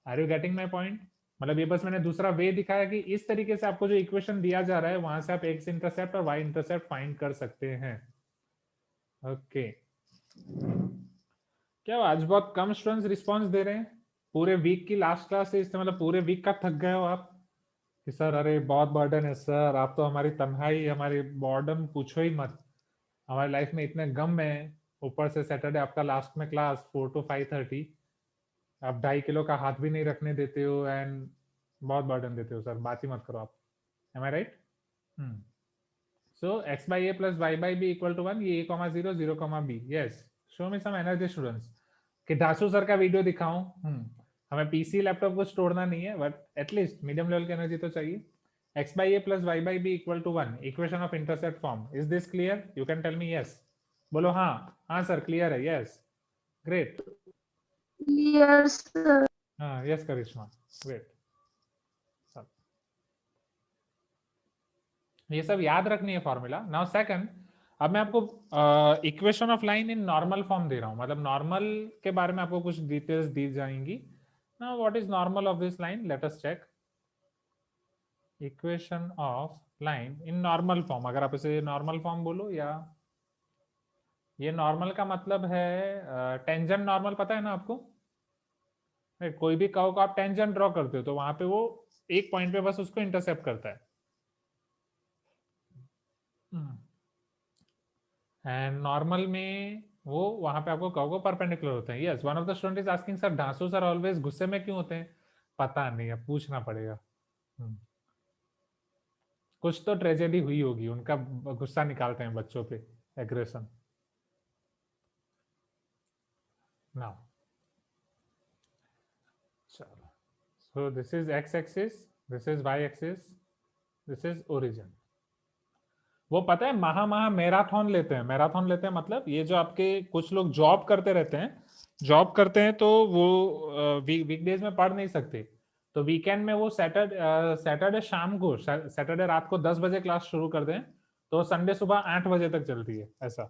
Are you getting my point? मतलब ये बस मैंने दूसरा वे दिखाया कि इस तरीके से आपको जो इक्वेशन दिया जा रहा है वहां से आप x इंटरसेप्ट और y इंटरसेप्ट फाइंड कर सकते हैं। ओके, क्या आज बहुत कम स्टूडेंट्स रिस्पॉन्स दे रहे हैं? पूरे वीक की लास्ट क्लास से इससे मतलब पूरे वीक का थक गए हो आप कि सर अरे बहुत बर्डन है सर, आप तो हमारी तन्हाई, हमारी बॉर्डम पूछो ही मत। हमारी लाइफ में इतने गम है, ऊपर से सैटरडे आपका लास्ट में क्लास 4 to 5:30, आप 2.5 किलो का हाथ भी नहीं रखने देते हो एंड बहुत बर्डन देते हो सर, बात ही मत करो आप। Am I right? So x by a plus y by b equal to 1, ये a, 0, 0, b। Yes, show me some energy students. कि दासू सर का वीडियो दिखाऊं? हमें पीसी लैपटॉप को तोड़ना नहीं है, बट एटलीस्ट मीडियम लेवल की एनर्जी तो चाहिए। x by a plus y by b equal to 1, equation of intercept form. Is this clear? You can tell me yes. बोलो हाँ। हाँ सर क्लियर है, यस, ग्रेट। Yes, sir. हाँ yes Karishma, great. ये सब याद रखनी है फॉर्मूला। नाउ सेकंड, अब मैं आपको equation of line in normal form दे रहा हूँ, मतलब नॉर्मल के बारे में आपको कुछ डिटेल्स दी जाएंगी। Now what is normal of this line? Let us check. Equation of line in normal form, अगर आप इसे नॉर्मल फॉर्म बोलो, या ये नॉर्मल का मतलब है टेंजेंट नॉर्मल, पता है ना आपको? कोई भी कर्व को आप टेंजेंट ड्रॉ करते हो तो वहां पे वो एक पॉइंट पे बस उसको इंटरसेप्ट करता है। एंड नॉर्मल में वो वहां पे आपको कर्व को परपेंडिकुलर होते हैं। Yes, one of the student is asking sir डांसू सर ऑलवेज गुस्से में क्यों होते हैं? पता नहीं, अब पूछना पड़ेगा। कुछ तो ट्रेजेडी हुई होगी, उनका गुस्सा निकालते हैं बच्चों पे, एग्रेशन। नाउ चलो, so this is x axis, this is y axis, this is origin. वो पता है महा मैराथन लेते हैं। मैराथन लेते हैं मतलब ये जो आपके कुछ लोग जॉब करते रहते हैं, जॉब करते हैं तो वो वीकडेज में पढ़ नहीं सकते, तो वीकेंड में वो सैटरडे शाम को, सैटरडे रात को 10 बजे क्लास शुरू कर दें तो संडे सुबह 8 बजे तक चलती है, ऐसा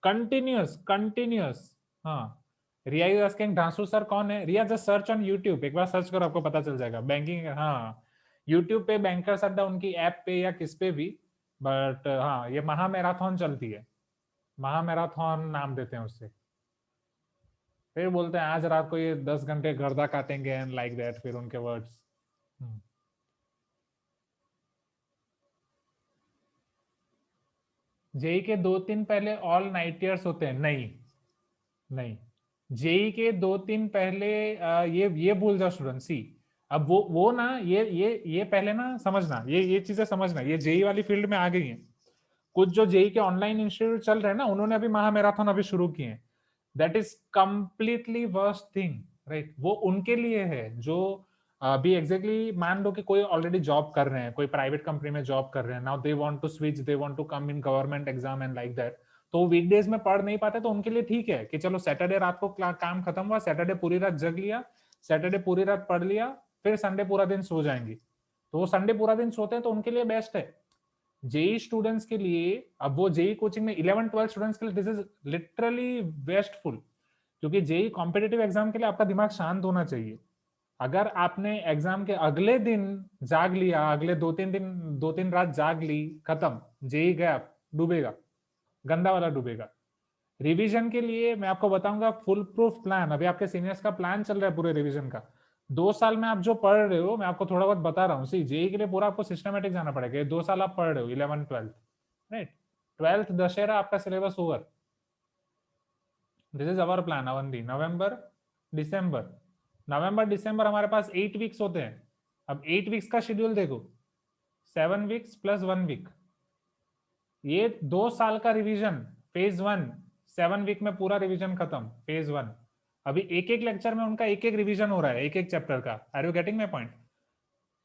कंटिन्यूअस कंटिन्यूअस। हाँ, रिया इज आस्किंग डांसू सर कौन है? रिया जस्ट सर्च ऑन यूट्यूब, एक बार सर्च करो आपको पता चल जाएगा। बैंकिंग, हाँ यूट्यूब पे बैंकर्स अड्डा उनकी ऐप पे या किस पे भी, बट हाँ ये महा मैराथन चलती है, महा मैराथन नाम देते हैं उससे। फिर बोलते हैं आज रात को ये 10 घंटे गर्दा काटेंगे एंड लाइक दैट, फिर उनके वर्ड्स। जेई के 2-3 पहले ऑल नाइटियर्स होते हैं? नहीं नहीं, जेई के 2-3 पहले ये भूल जाओ स्टूडेंट। सी, अब वो ना ये पहले ना समझना, ये चीजें समझना, ये जेई वाली फील्ड में आ गई हैं। कुछ जो जेई के ऑनलाइन इंस्टीट्यूट चल रहे हैं ना, उन्होंने अभी महा मैराथन अभी शुरू किए हैं। That is completely worst thing, right? वो उनके लिए है जो अभी एग्जैक्टली मान लो कि कोई ऑलरेडी जॉब कर रहे हैं, कोई प्राइवेट कंपनी में जॉब कर रहे हैं, now they want to switch, they want to come in government exam and like that, तो वीकडेज में पढ़ नहीं पाते, तो उनके लिए ठीक है कि चलो सैटरडे रात को काम खत्म हुआ, सैटरडे पूरी रात जग लिया, सैटरडे पूरी रात पढ़ लिया, फिर संडे पूरा दिन सो जाएंगे। तो वो संडे पूरा दिन सोते हैं तो उनके लिए बेस्ट है। जेई स्टूडेंट्स के लिए, अब वो जेई कोचिंग में 11-12 स्टूडेंट्स के लिए दिस इज लिटरली वेस्टफुल, क्योंकि जेई कॉम्पिटिटिव एग्जाम के लिए आपका दिमाग शांत होना चाहिए। अगर आपने एग्जाम के अगले दिन जाग लिया, अगले 2-3 रात जाग ली, खत्म, जेई गया, डूबेगा, गंदा वाला डूबेगा। रिवीजन के लिए मैं आपको बताऊंगा फुल प्रूफ प्लान, अभी आपके सीनियर्स का प्लान चल रहा है पूरे रिवीजन का। 2 साल में आप जो पढ़ रहे हो, मैं आपको थोड़ा बहुत बता रहा हूँ। सी, जेई के लिए पूरा आपको सिस्टमेटिक जाना पड़ेगा। 2 साल आप पढ़ रहे हो, 11th-12th, राइट? 12th दशहरा आपका syllabus over. This is our plan. Avanti, नवंबर दिसंबर हमारे पास 8 वीक्स होते हैं। अब 8 वीक्स का शेड्यूल देखो, 7 वीक्स प्लस 1 वीक, ये 2 साल का रिवीजन। फेज 1 7 वीक में पूरा रिवीजन खत्म, फेज 1। अभी एक एक लेक्चर में उनका एक एक रिवीजन हो रहा है, एक एक चैप्टर का। Are you getting my point?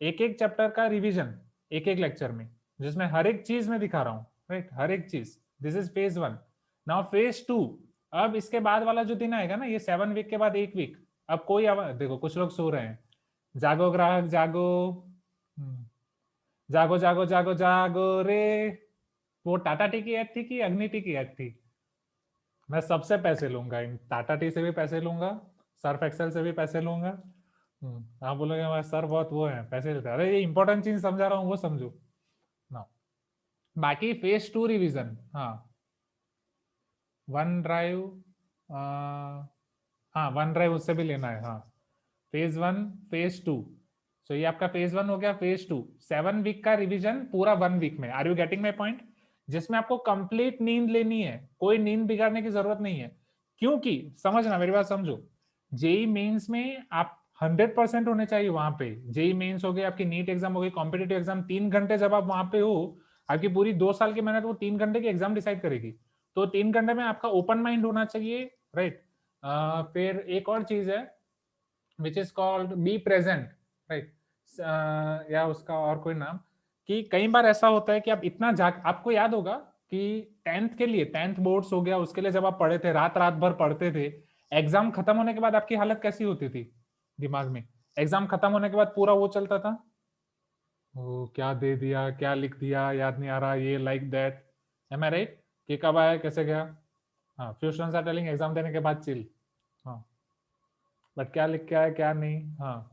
एक एक चैप्टर का रिवीजन एक एक लेक्चर में, जिसमें हर एक चीज में दिखा रहा हूँ, राइट? हर एक चीज। This is phase 1। Now phase 2, अब इसके बाद वाला जो दिन आएगा ना, ये 7 वीक के बाद 1 वीक। अब कोई देखो कुछ लोग सो रहे हैं, जागो ग्राहक जागो, जागो जागो जागो जागो रे। वो टाटा टी की ऐड थी कि अग्नि टी की ऐड थी? मैं सबसे पैसे लूंगा, इन टाटा टी से भी पैसे लूंगा, सर्फ एक्सेल से भी पैसे लूंगा। आप बोलोगे हमारे सर बहुत वो है, पैसे लेते हैं। अरे ये इंपॉर्टेंट चीज समझा रहा हूँ, वो समझो ना। बाकी फेज 2 रिवीजन, हाँ, वन ड्राइव, हाँ वन ड्राइव उससे भी लेना है। हाँ, फेज 1 फेज 2, सो ये आपका फेज 1 हो गया। फेज 2 7 वीक का रिवीजन पूरा 1 वीक में। Are you getting my point? जिसमें आपको कंप्लीट नींद लेनी है, कोई नींद बिगाड़ने की जरूरत नहीं है। क्योंकि समझना, मेरी बात समझो, जेई मेंस में आप 100% होने चाहिए वहां पे। जेई मेंस हो गई, आपकी नीट एग्जाम हो गई, कॉम्पिटेटिव एग्जाम, 3 घंटे जब आप वहां पे हो, आपकी पूरी 2 साल की मेहनत वो 3 घंटे की एग्जाम डिसाइड करेगी। तो 3 घंटे में आपका ओपन माइंड होना चाहिए, राइट। फिर एक और चीज है which is called be present, right, या उसका और कोई नाम, कि कई बार ऐसा होता है कि आप इतना जाग, आपको याद होगा कि 10th के लिए, 10th बोर्ड्स हो गया, उसके लिए जब आप पढ़े थे, रात रात भर पढ़ते थे, एग्जाम खत्म होने के बाद आपकी हालत कैसी होती थी दिमाग में? एग्जाम खत्म होने के बाद पूरा वो चलता था, ओ क्या दे दिया, क्या लिख दिया, याद नहीं आ रहा, ये like that, am I right, कि कब आया, कैसे गया। हाँ, few students are telling exam देने के बाद चिल, हाँ, बट क्या लिख के आया क्या नहीं, हाँ,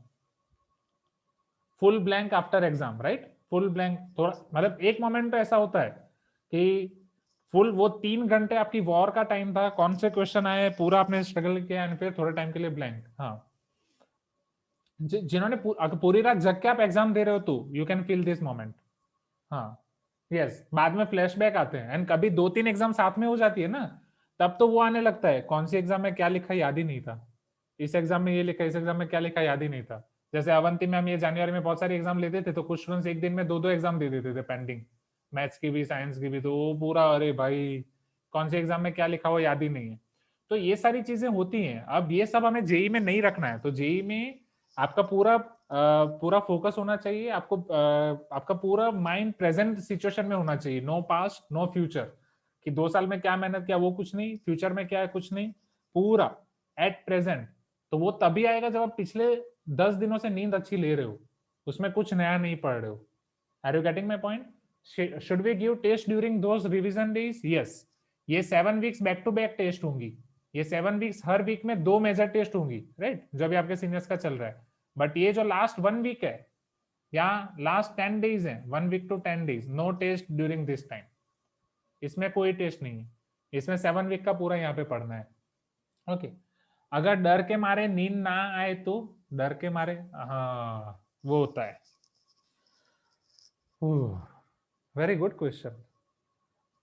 full blank after exam, right, full blank. थोड़ा मतलब एक मोमेंट तो ऐसा होता है कि फुल वो 3 घंटे आपकी वॉर का टाइम था, कौन से क्वेश्चन आए पूरा आपने स्ट्रगल किया, एंड फिर थोड़े टाइम के लिए ब्लैंक। हाँ, जिन्होंने अगर पूरी रात जग के आप एग्जाम दे रहे हो तो you can feel this moment. हाँ, यस, बाद में फ्लैशबैक आते हैं, एंड कभी 2-3 एग्जाम साथ में हो जाती है ना, तब तो वो आने लगता है, कौन सी एग्जाम में क्या लिखा याद ही नहीं था, इस एग्जाम में ये लिखा, इस एग्जाम में क्या लिखा याद ही नहीं था। जैसे अवंती में हम ये जनवरी में बहुत सारे एग्जाम लेते थे, तो कुछ स्टूडेंट्स एक दिन में 2-2 एग्जाम दे देते थे पेंडिंग, मैथ्स की भी, साइंस की भी, तो वो पूरा अरे भाई कौन से एग्जाम में क्या लिखा हुआ याद ही नहीं है। तो ये सारी चीजें होती हैं। अब ये सब हमें जेई में नहीं रखना है, तो जेई में आपका पूरा फोकस होना चाहिए, आपको आपका पूरा माइंड प्रेजेंट सिचुएशन में होना चाहिए, नो पास्ट नो फ्यूचर, कि 2 साल में क्या मेहनत किया वो कुछ नहीं, फ्यूचर में क्या है कुछ नहीं, पूरा एट प्रेजेंट। तो वो तभी आएगा जब आप पिछले 10 दिनों से नींद अच्छी ले रहे हो, उसमें कुछ नया नहीं पढ़ रहे हो। Are you getting my point? Should we give test during those revision days? Yes, ये 7 weeks back to back test होंगी, ये 7 वीक्स हर वीक में 2 मेजर टेस्ट होंगी, राइट, जो भी आपके सीनियर्स का चल रहा है। बट ये जो लास्ट 1 वीक है या लास्ट 10 डेज है, 1 week to 10 days, no test during this time, इसमें कोई टेस्ट नहीं है, इसमें 7 वीक का पूरा यहाँ पे पढ़ना है। ओके, अगर डर के मारे नींद ना आए तो, डर के मारे, हाँ वो होता है। Very good question.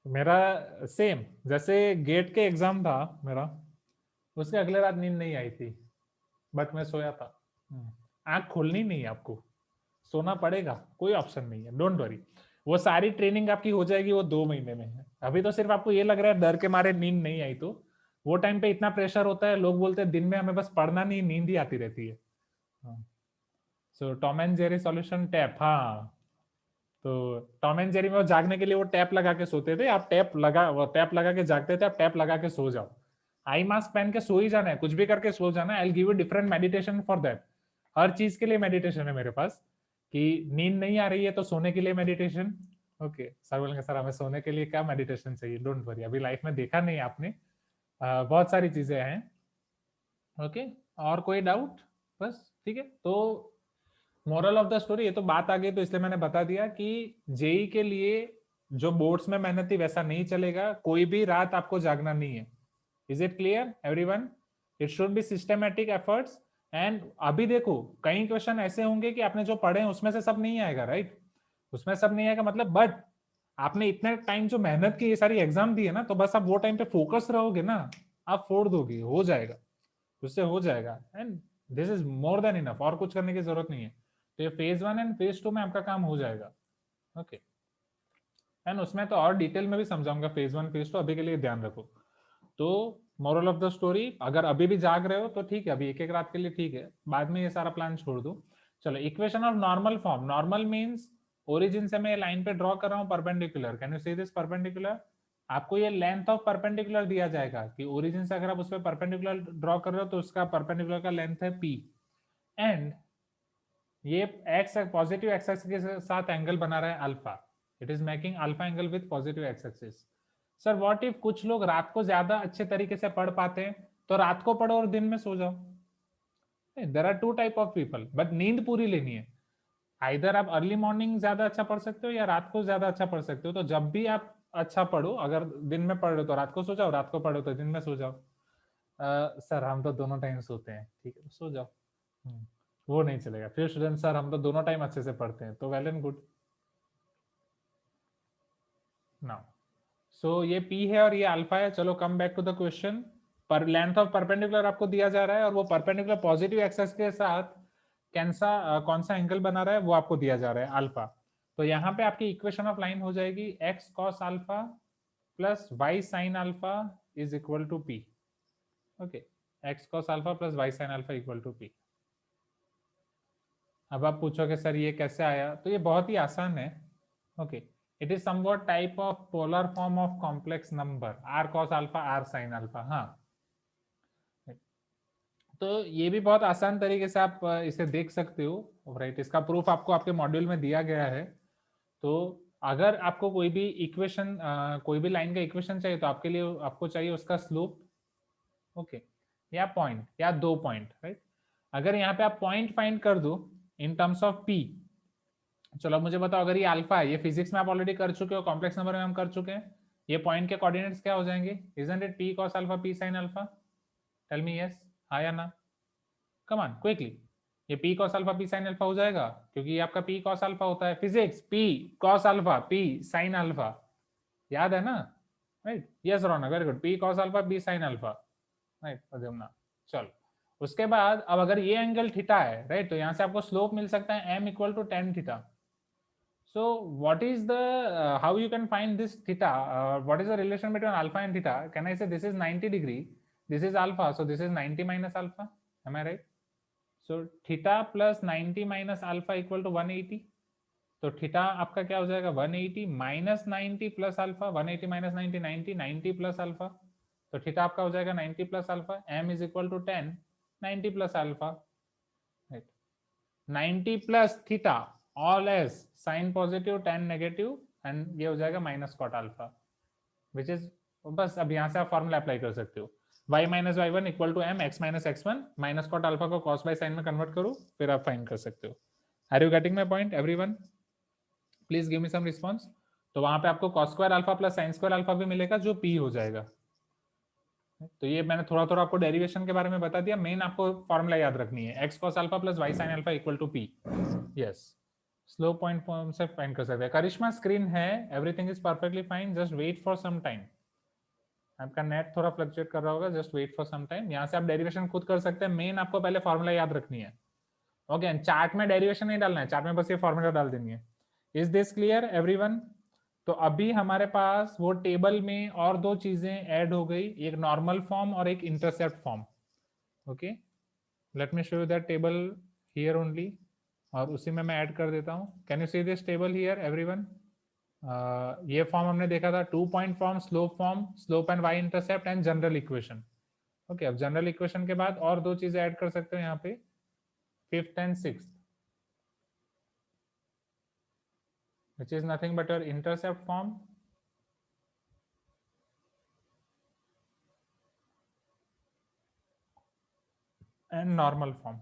मेरा सेम, जैसे गेट के एग्जाम था मेरा, उसके अगले रात नींद नहीं आई थी, बट मैं सोया था। आंख खोलनी नहीं है आपको, सोना पड़ेगा, कोई ऑप्शन नहीं है, डोंट वरी, वो सारी ट्रेनिंग आपकी हो जाएगी वो 2 महीने में है। अभी तो सिर्फ आपको ये लग रहा है डर के मारे नींद नहीं आई, तो वो टाइम पे इतना प्रेशर होता है, लोग बोलते हैं दिन में हमें बस पढ़ना नहीं, नींद ही आती रहती है। So Tom and Jerry solution tap, हाँ, तो टॉम एंड जेरी में वो जागने के लिए वो टैप लगा के सोते थे, आप टैप लगा के जागते थे, आप टैप लगा के सो जाओ, आई मास्क पहन के सो ही जाना है, कुछ भी करके सो जाना है। I will give you different meditation for that, हर चीज के लिए मेडिटेशन है मेरे पास, कि नींद नहीं आ रही है तो सोने के लिए मेडिटेशन। ओके, सर बोलेंगे सर हमें सोने के लिए क्या मेडिटेशन चाहिए, डोंट वरी, अभी लाइफ में देखा नहीं आपने, बहुत सारी चीजें हैं। ओके, और कोई डाउट? बस ठीक है, तो मोरल ऑफ द स्टोरी, ये तो बात आ गई तो इसलिए मैंने बता दिया कि जेई के लिए जो बोर्ड्स में मेहनत थी वैसा नहीं चलेगा, कोई भी रात आपको जागना नहीं है। Is it clear everyone? It should be systematic efforts. And अभी देखो कई क्वेश्चन ऐसे होंगे कि आपने जो पढ़े हैं उसमें से सब नहीं आएगा, राइट, उसमें सब नहीं आएगा मतलब, बट आपने इतने टाइम जो मेहनत की, ये सारी एग्जाम दी है ना, तो बस आप वो टाइम पे फोकस रहोगे ना, आप फोड़ दोगे, हो जाएगा, उससे हो जाएगा, and this is more than enough, और कुछ करने की जरूरत नहीं है। तो ये फेज 1 एंड फेज 2 में आपका काम हो जाएगा। ओके, एंड उसमें तो और डिटेल में भी समझाऊंगा फेज 1 फेज 2, अभी के लिए ध्यान रखो। तो मोरल ऑफ द स्टोरी, अगर अभी भी जाग रहे हो तो ठीक है, अभी एक एक रात के लिए ठीक है, बाद में ये सारा प्लान छोड़ दो। चलो, equation of normal form, normal means origin से मैं लाइन पे ड्रॉ कर रहा हूँ perpendicular, can you see this perpendicular? आपको ये लेंथ ऑफ परपेंडिकुलर दिया जाएगा कि ओरिजिन से अगर आप उस पर परपेंडिकुलर ड्रॉ कर रहे हो तो उसका परपेंडिकुलर का लेंथ है p, एंड ये एक्स पॉजिटिव एक्स एक्सिस के साथ एंगल बना रहा है alpha, it is making alpha angle with positive x axis. Sir what if कुछ लोग रात को ज्यादा अच्छे तरीके से पढ़ पाते हैं, तो रात को पढ़ो और दिन में सो जाओ। There are 2 type of people, but नींद पूरी लेनी है। आइदर आप अर्ली मॉर्निंग ज्यादा अच्छा पढ़ सकते हो या रात को ज्यादा अच्छा पढ़ सकते हो, तो जब भी आप अच्छा पढ़ो, अगर दिन में पढ़ रहे हो तो रात को सो जाओ, रात को पढ़ो तो दिन में सो जाओ। सर हम तो दोनों टाइम सोते हैं, ठीक है सो जाओ, वो नहीं चलेगा। फिर स्टूडेंट सर हम तो दोनों टाइम अच्छे से पढ़ते हैं, तो well and good. Now so ये p है और ये अल्फा है। चलो come back to the question. पर लेंथ ऑफ परपेंडिकुलर आपको दिया जा रहा है और वो परपेंडिकुलर पॉजिटिव एक्सेस के साथ कौन सा एंगल बना रहा है वो आपको दिया जा रहा है अल्फा। तो यहाँ पे आपकी इक्वेशन ऑफ लाइन हो जाएगी x cos alpha plus y sin alpha is equal to p। Okay, x cos alpha plus y sin alpha equal to p। अब आप पूछोगे सर ये कैसे आया, तो ये बहुत ही आसान है। Okay, it is somewhat type of polar form of complex number r cos alpha r sin alpha. हाँ, तो ये भी बहुत आसान तरीके से आप इसे देख सकते हो। राइट, इसका प्रूफ आपको आपके मॉड्यूल में दिया गया है। तो अगर आपको कोई भी इक्वेशन कोई भी लाइन का इक्वेशन चाहिए तो आपके लिए आपको चाहिए उसका स्लोप, ओके, या पॉइंट या दो पॉइंट। राइट, अगर यहाँ पे आप पॉइंट फाइंड कर दो इन टर्म्स ऑफ पी, चलो मुझे बताओ, अगर ये अल्फा है, ये फिजिक्स में आप ऑलरेडी कर चुके हो, कॉम्प्लेक्स नंबर में हम कर चुके हैं, ये पॉइंट के कोऑर्डिनेट्स क्या हो जाएंगे? Isn't it p cos alpha p sin alpha? Tell me yes, हाँ या ना, कम ऑन क्विकली। ये p cos alpha p sin alpha हो जाएगा क्योंकि ये आपका p cos अल्फा होता है, physics p cos alpha p sin alpha, याद है ना? Right, yes Raunak, very good, p cos alpha p sin alpha. Right Pradyumna, चलो उसके बाद अब अगर ये एंगल थीटा है, राइट, तो यहाँ से आपको स्लोप मिल सकता है m equal to tan theta. So what is the how you can find this theta? What is the relation between alpha and theta? Can I say this is 90 degree, this is alpha, so this is 90 minus alpha? Am I right? So theta plus 90 minus alpha equal to 180. तो theta आपका क्या हो जाएगा? 180 minus 90 plus alpha, 180 minus 90 90, 90 plus alpha, तो theta आपका हो जाएगा 90 plus alpha. m is equal to 10 90 plus alpha, right, 90 plus theta all as sine positive tan negative, and ये हो जाएगा minus cot alpha, which is, बस अब यहाँ से आप फॉर्मूला अप्लाई कर सकते हो, y minus y one equal to m x minus x one, minus cot alpha को cos बाय साइन में कन्वर्ट करो, फिर आप फाइंड कर सकते हो। Are you getting my point everyone? Please give me some response. तो वहां पे आपको cos square alpha plus sine square alpha भी मिलेगा जो p हो जाएगा। तो ये मैंने थोड़ा थोड़ा आपको डेरिवेशन के बारे में बता दिया, मेन आपको फॉर्मूला याद रखनी है, x cos alpha plus y sin alpha equal to p। Yes, slope point form से फाइंड कर सकते हैं। करिश्मा स्क्रीन है, everything is perfectly fine, just wait for some time. आपका नेट थोड़ा फ्लक्चुएट कर रहा होगा, just wait for some time. यहाँ से आप डेरिवेशन खुद कर सकते हैं, मेन आपको पहले फॉर्मूला याद रखनी है। ओके, चार्ट में डेरिवेशन नहीं डालना है, चार्ट में बस ये फॉर्मूला डाल देनी है। Is this clear everyone? तो अभी हमारे पास वो टेबल में और दो चीजें ऐड हो गई, एक नॉर्मल फॉर्म और एक intercept form. Okay, let me show you that table here only, और उसी में मैं ऐड कर देता हूँ। Can you see this table here everyone? ये फॉर्म हमने देखा था, 2 point form, slope and y intercept and general equation. Okay, अब जनरल इक्वेशन के बाद और दो चीजें ऐड कर सकते हो यहाँ पे, 5th and 6th, which is nothing but your intercept form and normal form.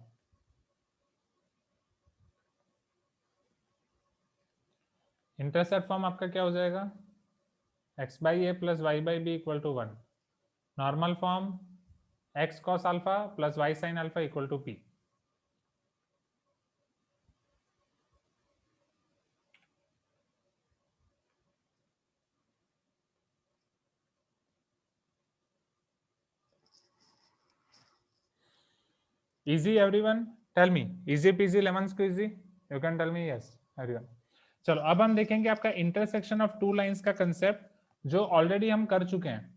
Intercept form आपका क्या हो जाएगा? x by A plus y by B equal to 1। Normal form x cos alpha plus y sin alpha equal to p। Easy everyone? Tell me, easy peasy lemon squeezy? You can tell me yes everyone. चलो अब हम देखेंगे आपका intersection of two lines का concept, जो already हम कर चुके हैं,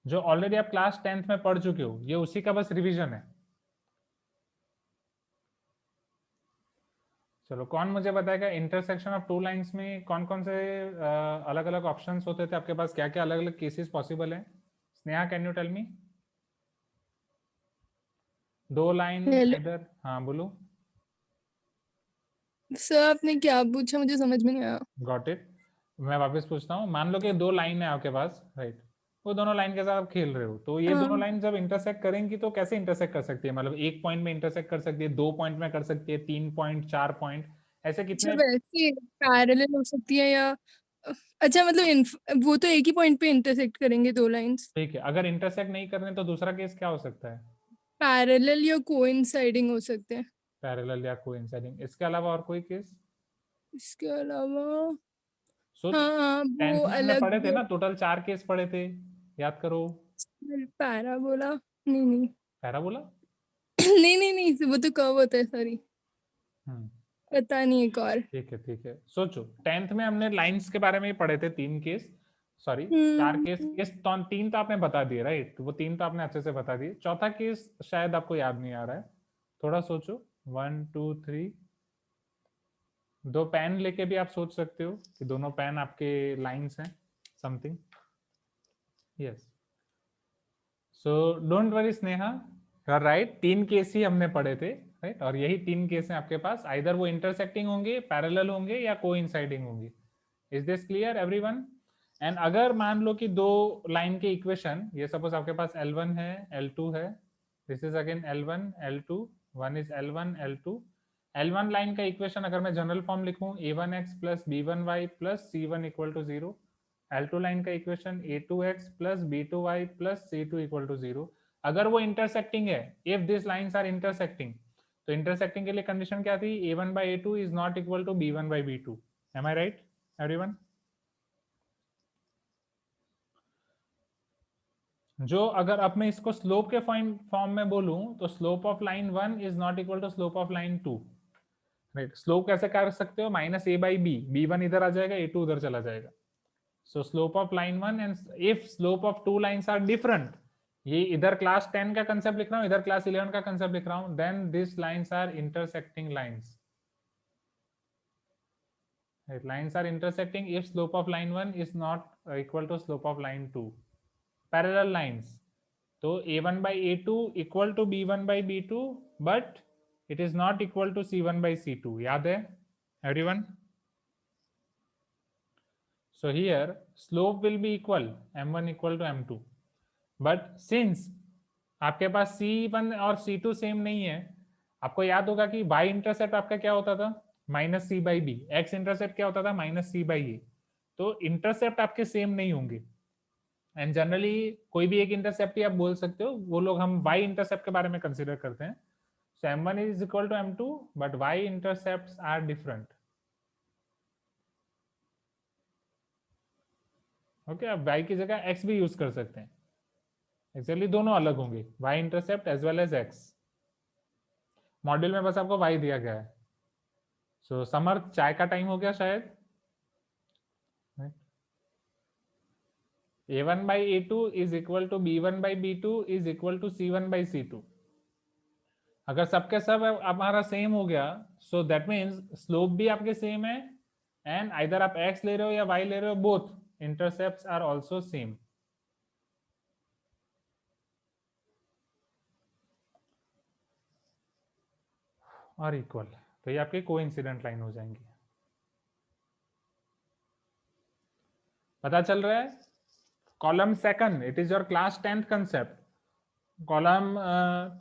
जो ऑलरेडी आप क्लास 10th में पढ़ चुके हो, ये उसी का बस रिवीजन है। चलो कौन मुझे बताएगा इंटरसेक्शन ऑफ टू लाइंस में कौन कौन से अलग अलग ऑप्शंस होते थे आपके पास, क्या क्या अलग अलग केसेस पॉसिबल है? Sneha, can you tell me? दो लाइन इधर, हाँ बोलो सर आपने क्या पूछा, मुझे समझ में नहीं आया। गॉट इट, मैं वापस पूछता हूँ। मान लो कि दो लाइन है आपके पास, राइट, वो दोनों लाइन के साथ आप खेल रहे हो, तो ये दोनों लाइन जब इंटरसेक्ट करेंगी तो कैसे इंटरसेक्ट कर सकती है? मतलब एक पॉइंट में इंटरसेक्ट कर सकती है, 2 पॉइंट में कर सकती है, 3 पॉइंट, 4 पॉइंट, ऐसे कितने? वैसे पैरेलल हो सकती है या अच्छा मतलब वो तो एक ही पॉइंट पे इंटरसेक्ट करेंगे दो लाइंस। ठीक है, अगर इंटरसेक्ट नहीं करने तो दूसरा केस क्या हो सकता है? पैरेलल या कोइंसाइडिंग हो सकते हैं। पैरेलल या कोइंसाइडिंग, इसके अलावा और कोई केस? इसके अलावा सोच, हाँ, 10th वो में हमने अलग पढ़े थे ना, टोटल 4 केस पढ़े थे, याद करो। पैराबोला, नहीं पैराबोला। नहीं नहीं नहीं, वो तो कर्व होता है, सॉरी, हम्म, पता नहीं एक और। ठीक है ठीक है। सोचो 10th में हमने लाइंस के बारे में ही पढ़े थे, 3 केस, सॉरी 4 केस। केस 3 तो आपने बता दिए, राइट, वो 3 तो आपने अच्छे से बता दिए। चौथा केस शायद आपको याद नहीं आ रहा है, थोड़ा सोचो। 1 2 3, 2 पेन लेके भी आप सोच सकते हो कि दोनों पेन आपके लाइंस हैं, something. Yes, so don't worry Sneha, you are right. 3 case ही हमने पढ़े थे, राइट, और यही 3 केस हैं आपके पास। आइदर वो इंटरसेक्टिंग होंगे, पैरेलल होंगे, या कोइंसाइडिंग होंगे। Is this clear everyone? And अगर मान लो कि 2 लाइन के इक्वेशन, ये सपोज आपके पास L1 है, L2 है, this is again L1 L2, one is L1 L2। L1 line का इक्वेशन अगर मैं जनरल फॉर्म लिखूं, a1x plus b1y plus c1 equal to 0। L2 line का equation a2x plus b2y plus c2 equal to 0। अगर वो intersecting है, if this lines are intersecting, तो intersecting के लिए कंडीशन क्या थी? a1 by a2 is not equal to b1 by b2। Am I right everyone? जो अगर अब मैं इसको स्लोप के फॉर्म में बोलूं, तो slope of line 1 is not equal to slope of line 2, right. Slope कैसे कर सकते हो? Minus a by b, b1 इधर आ जाएगा, a2 उधर चला जाएगा। So slope of line 1 and if slope of 2 lines are different, ये इधर क्लास 10 का कंसेप्ट लिख रहा हूँ, इधर क्लास 11 का कंसेप्ट लिख रहा हूँ, then these lines are intersecting lines. Right, lines are intersecting if slope of line 1 is not equal to slope of line 2. Parallel lines, तो a1 by a2 equal to b1 by b2, but it is not equal to c1 by c2. याद है everyone? So here slope will be equal, m1 equal to m2, but since आपके पास C1 और C2 same नहीं है, आपको याद होगा कि y इंटरसेप्ट आपका क्या होता था? Minus C by b. X intercept क्या होता था? Minus C by a. तो इंटरसेप्ट आपके सेम नहीं होंगे, एंड जनरली कोई भी एक इंटरसेप्ट ही आप बोल सकते हो, वो लोग हम y इंटरसेप्ट के बारे में कंसिडर करते हैं। So m1 is equal to m2, but y intercepts are different. Okay, आप y की जगह x भी यूज कर सकते हैं, एक्चुअली दोनों अलग होंगे, y intercept as well as x। Module में बस आपको y दिया गया है। सो समर, चाय का टाइम हो गया शायद। a1 by a2 is equal to b1 by b2 is equal to c1 by c2। अगर सबके सब हमारा सेम हो गया, सो दैट मीन्स स्लोप भी आपके सेम है, एंड आइदर आप x ले रहे हो या y ले रहे हो, both intercepts are also same. और इक्वल, तो ये आपकी कोइंसिडेंट लाइन हो जाएंगी। पता चल रहा है? Column second, it is your class 10th concept. Column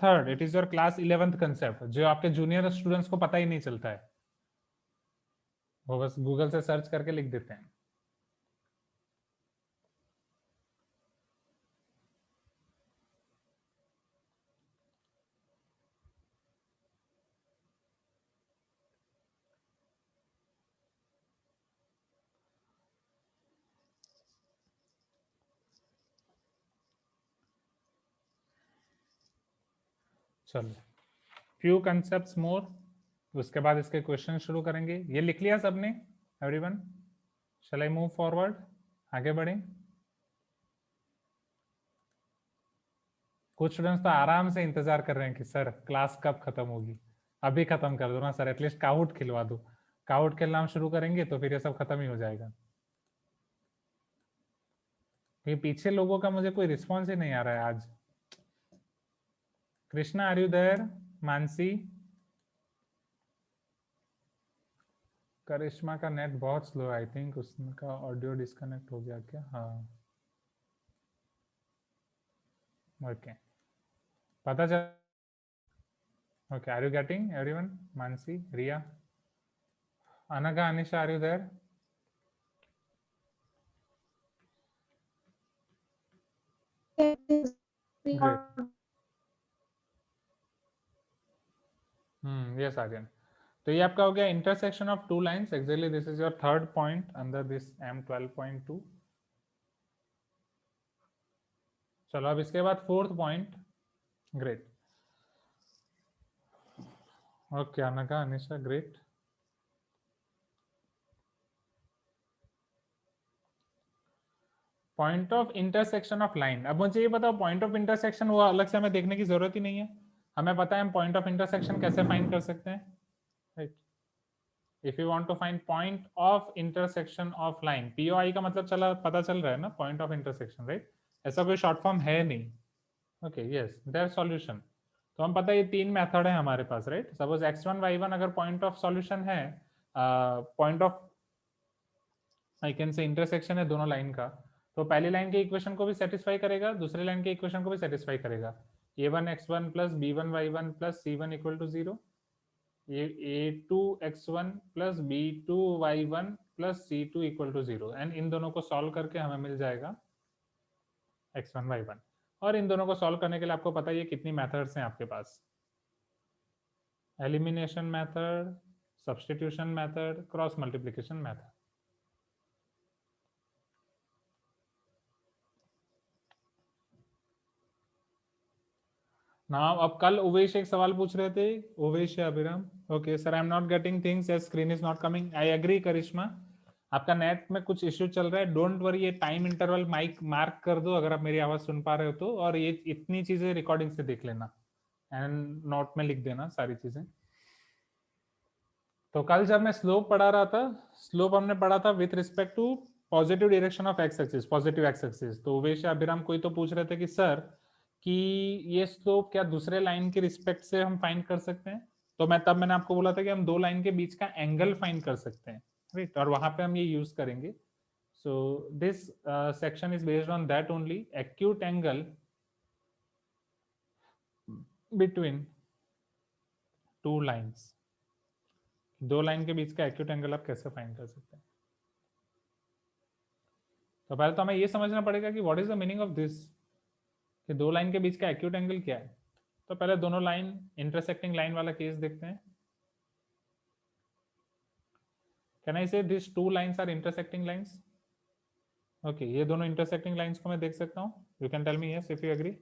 third, it is your class 11th concept, जो आपके जूनियर स्टूडेंट्स को पता ही नहीं चलता है, वो बस गूगल से सर्च करके लिख देते हैं। चलो, फ्यू कंसेप्ट्स मोर, उसके बाद इसके क्वेश्चन शुरू करेंगे। ये लिख लिया सबने everyone? Shall I move forward? आगे बढ़े? कुछ स्टूडेंट्स तो आराम से इंतजार कर रहे हैं कि सर क्लास कब खत्म होगी, अभी खत्म कर दो ना सर, एटलीस्ट काउट खिलवा दो। काउट खेलना हम शुरू करेंगे तो फिर ये सब खत्म ही हो जाएगा। ये पीछे लोगों का मुझे कोई रिस्पॉन्स ही नहीं आ रहा है आज। Krishna, are you there? Mansi? Karishma का नेट बहुत स्लो है, आई थिंक उसका ऑडियो डिस्कनेक्ट हो गया क्या? हाँ, ओके, पता चल। Okay, are you getting everyone? Mansi, Riya, Anagha, Anisha, are you there? Great. Yes, Aryan. तो ये आपका हो गया intersection of two lines. Exactly this is your third point under this M12.2. चलो अब इसके बाद फोर्थ पॉइंट. ग्रेट. ओके अनका, Anisha, great. Point of intersection of line. अब मुझे ये बताओ पॉइंट ऑफ इंटरसेक्शन वो अलग से हमें देखने की जरूरत ही नहीं है. हमें पता है हम पॉइंट ऑफ इंटरसेक्शन कैसे फाइंड कर सकते हैं, right. If you want to find point of intersection of line, POI का मतलब पता चल रहा है ना, पॉइंट ऑफ इंटरसेक्शन, राइट. ऐसा कोई शॉर्ट फॉर्म है नहीं. Okay yes, their solution. तो हम पता है ये तीन मेथड है हमारे पास, राइट. सपोज x1 y1 अगर पॉइंट ऑफ सॉल्यूशन है, पॉइंट ऑफ आई कैन से इंटरसेक्शन है दोनों लाइन का, तो पहली लाइन के इक्वेशन को भी सेटिस्फाई करेगा, दूसरी लाइन के इक्वेशन को भी सेटिस्फाई करेगा. a1 x1 plus b1 y1 plus c1 equal to 0. a2 x1 plus b2 y1 plus c2 equal to 0. And इन दोनों को सॉल्व करके हमें मिल जाएगा x1 y1. और इन दोनों को सॉल्व करने के लिए आपको पता है ये कितनी मेथड्स हैं आपके पास. Elimination method, substitution method, cross multiplication method. Now अब कल उवेश एक सवाल पूछ रहे थे, उवेश या Abhiram. Okay sir, I am not getting things as screen is not coming. I agree Karishma, आपका नेट में कुछ इश्यू चल रहा है. डोंट वरी, ये टाइम इंटरवल माइक मार्क कर दो अगर आप मेरी आवाज सुन पा रहे हो तो, और ये इतनी चीजें रिकॉर्डिंग से देख लेना एंड नोट में लिख देना सारी चीजें. तो कल जब मैं स्लोप पढ़ा रहा था, स्लोप हमने पढ़ा था with respect to positive direction of x axis, positive x axis. तो उवेश या अभिराम कोई तो पूछ रहे थे कि सर कि ये स्लोप क्या दूसरे लाइन के रिस्पेक्ट से हम फाइंड कर सकते हैं. तो मैंने आपको बोला था कि हम दो लाइन के बीच का एंगल फाइंड कर सकते हैं, राइट. और वहां पे हम ये यूज करेंगे. So this section is based on that only. Acute angle between two lines, दो लाइन के बीच का एक्यूट एंगल आप कैसे फाइंड कर सकते हैं. तो पहले तो हमें ये समझना पड़ेगा कि what is the meaning of this, कि दो लाइन के बीच का एक्यूट एंगल क्या है. तो पहले दोनों लाइन इंटरसेक्टिंग लाइन वाला केस देखते हैं. Can I say this two lines are intersecting lines. Okay, ये दोनों इंटरसेक्टिंग लाइंस को मैं देख सकता हूँ. You can tell me yes if you agree.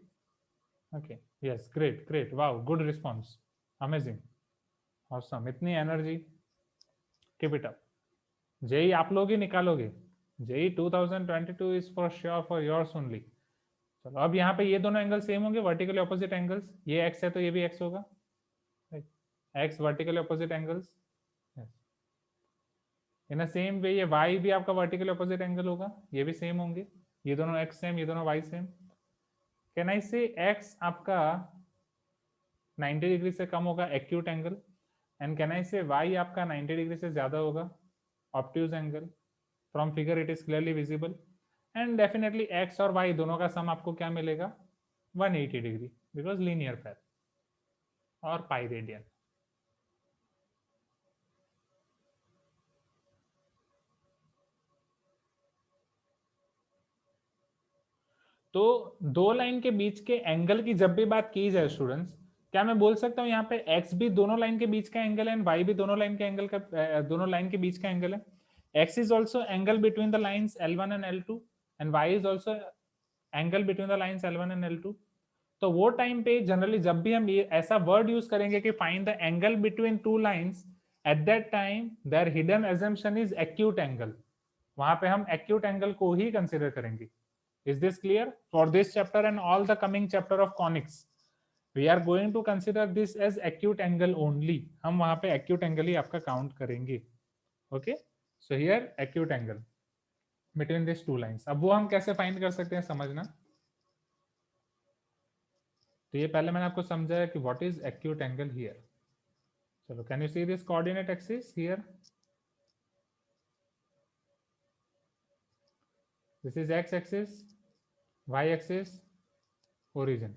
Okay yes, great great, wow, good response, amazing, awesome. इतनी energy, keep it up. JEE आप लोग ही निकालोगे. JEE 2022 is for sure for yours only. चलो अब यहाँ पे ये दोनों एंगल सेम होंगे, वर्टिकली ऑपोजिट एंगल्स. ये x है तो ये भी x होगा, x वर्टिकली ऑपोजिट एंगल्स. इन अ सेम वे ये y भी आपका वर्टिकली ऑपोजिट एंगल होगा, ये भी सेम होंगे. ये दोनों x सेम, ये दोनों y same. Can I say x आपका 90 डिग्री से कम होगा, acute angle. And can I से y आपका 90 डिग्री से ज्यादा होगा, obtuse angle. From figure it is clearly visible. And definitely x और y दोनों का सम आपको क्या मिलेगा, 180 डिग्री, बिकॉज लीनियर पैथ और पाई रेडियन. तो दो लाइन के बीच के एंगल की जब भी बात की जाए स्टूडेंट्स, क्या मैं बोल सकता हूं यहाँ पे x भी दोनों लाइन के बीच का एंगल है एंड y भी दोनों लाइन के एंगल का, दोनों लाइन के बीच का एंगल है. x is also angle between the lines L1 and L2 and y is also angle between the lines L1 and L2. तो वो टाइम पे जनरली जब भी हम ये ऐसा वर्ड यूज करेंगे कि find the angle between two lines, at that time there hidden assumption is acute angle. वहां पे हम acute एंगल को ही कंसिडर करेंगे. Is this clear? For this chapter and all the coming chapter of conics, we are going to consider this as acute angle only. हम वहां पे acute angle ही आपका count करेंगे. Okay? So here acute angle between these two lines. अब वो हम कैसे find कर सकते हैं समझना. तो ये पहले मैंने आपको समझाया कि what is acute angle here. चलो, can you see this coordinate axis here? This is x axis, y axis, origin.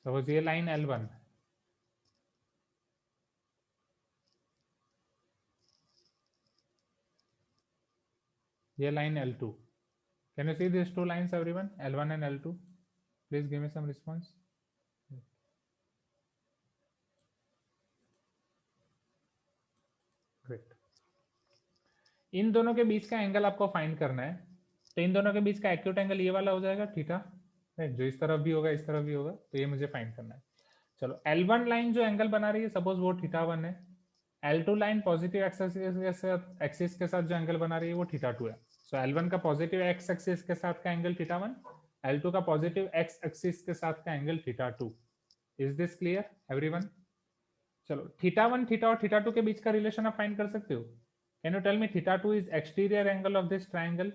Suppose ये लाइन L1, ये line L2. Can you see these two lines, everyone? L1 and L2. Please give me some response. Great. इन दोनों के बीच का angle आपको find करना है, तो इन दोनों के बीच का एक्यूट एंगल ये वाला हो जाएगा थीटा, राइट, जो इस तरफ भी होगा इस तरफ भी होगा, तो ये मुझे फाइंड करना है। चलो L1 लाइन जो एंगल बना रही है, सपोज वो θ1 है। L2 लाइन पॉजिटिव एक्सिस के साथ जो एंगल बना रही है वो θ2 है। सो L1 का पॉजिटिव एक्स एक्सिस के साथ का एंगल θ1, L2 का पॉजिटिव एक्स एक्सिस के साथ का angle θ2। Is this clear everyone? चलो θ1 θ और θ2 के बीच का रिलेशन आप फाइंड कर सकते हो। Can you tell me θ2 is exterior angle of this triangle,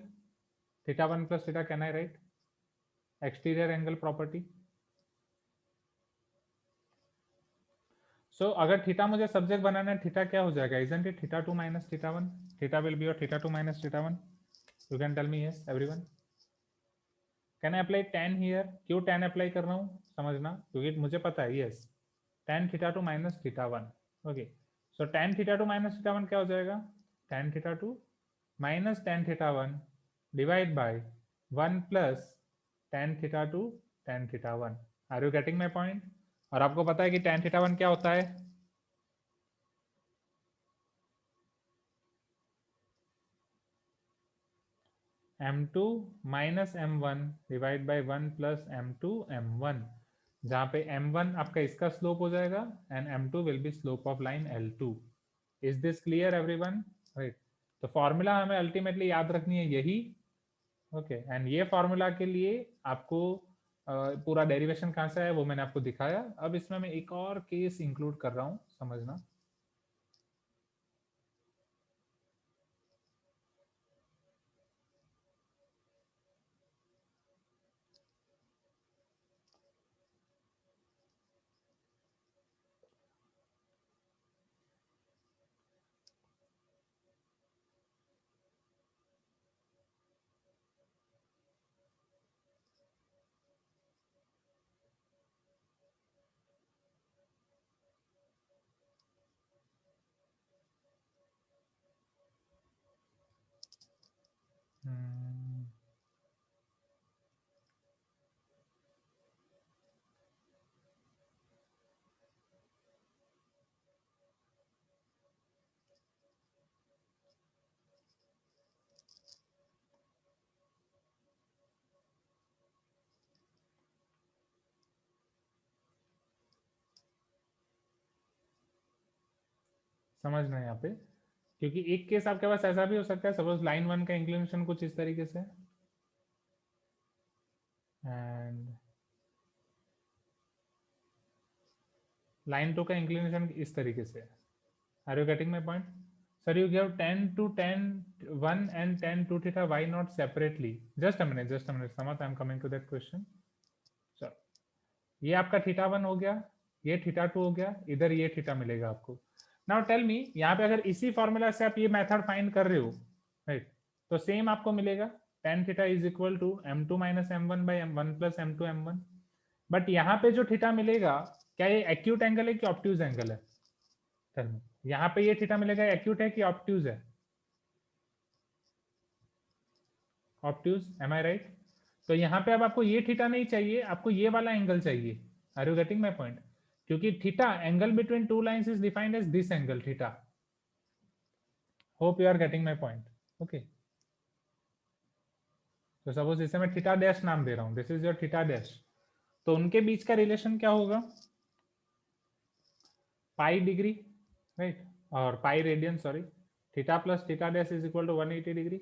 θ1 plus θ, can I write exterior angle property? So अगर थीटा मुझे सब्जेक्ट बनाना है, थीटा क्या हो जाएगा? Isn't it θ2 minus θ1? Theta will be your θ2 minus θ1। You can tell me yes everyone? Can I apply tan here? क्यों tan apply कर रहा हूँ समझना, क्योंकि मुझे पता है yes tan θ2 minus θ1। Okay, so tan θ2 minus θ1 क्या हो जाएगा? tan θ2 minus tan θ1 divide by 1 plus tan θ2 tan θ1। Are you getting my point? और आपको पता है कि tan θ1 क्या होता है? m2 minus m1 divide by 1 plus m2 m1, जहां पे m1 आपका इसका स्लोप हो जाएगा and m2 will be slope of line L2। Is this clear everyone? Right, तो फॉर्मूला हमें अल्टीमेटली याद रखनी है यही। ओके, एंड ये फॉर्मूला के लिए आपको पूरा डेरिवेशन कहाँ से है वो मैंने आपको दिखाया। अब इसमें मैं एक और केस इंक्लूड कर रहा हूँ, समझना। समझना यहाँ पे, क्योंकि एक केस आपके पास ऐसा भी हो सकता है, सपोज लाइन 1 का इंक्लिनेशन कुछ इस तरीके से एंड लाइन 2 का इंक्लिनेशन इस तरीके से। Are you getting my point? Sir you give tan to tan 1 and tan 2 θ, why not separately? just a minute समझ, I am coming to that question. चलो, ये आपका θ1 हो गया, ये θ2 हो गया, इधर ये θ मिलेगा आपको। नाउ टेल मी, यहाँ पे अगर इसी फॉर्मूला से आप ये मेथड फाइंड कर रहे हो, राइट, तो सेम आपको मिलेगा tan θ is equal to m2 minus m1 by m1 plus m2 m1। But यहाँ पे जो θ मिलेगा, क्या ये एक्यूट एंगल है कि ऑब्ट्यूज एंगल है? टेल मी, यहाँ पे ये θ मिलेगा, एक्यूट है कि ऑब्ट्यूज है? Obtuse, M I right? तो यहाँ पे अब आपको ये θ नहीं चाहिए, आपको ये वाला एंगल चाहिए। Are you getting my point? क्योंकि θ angle between two lines is defined as this angle θ। Hope you are getting my point. Okay, तो सपोज इसे मैं θ डैश नाम दे रहा हूं, दिस इज योर θ डैश, तो उनके बीच का रिलेशन क्या होगा? पाई डिग्री, राइट, और pi radian, sorry, θ plus θ dash is equal to 180 degree.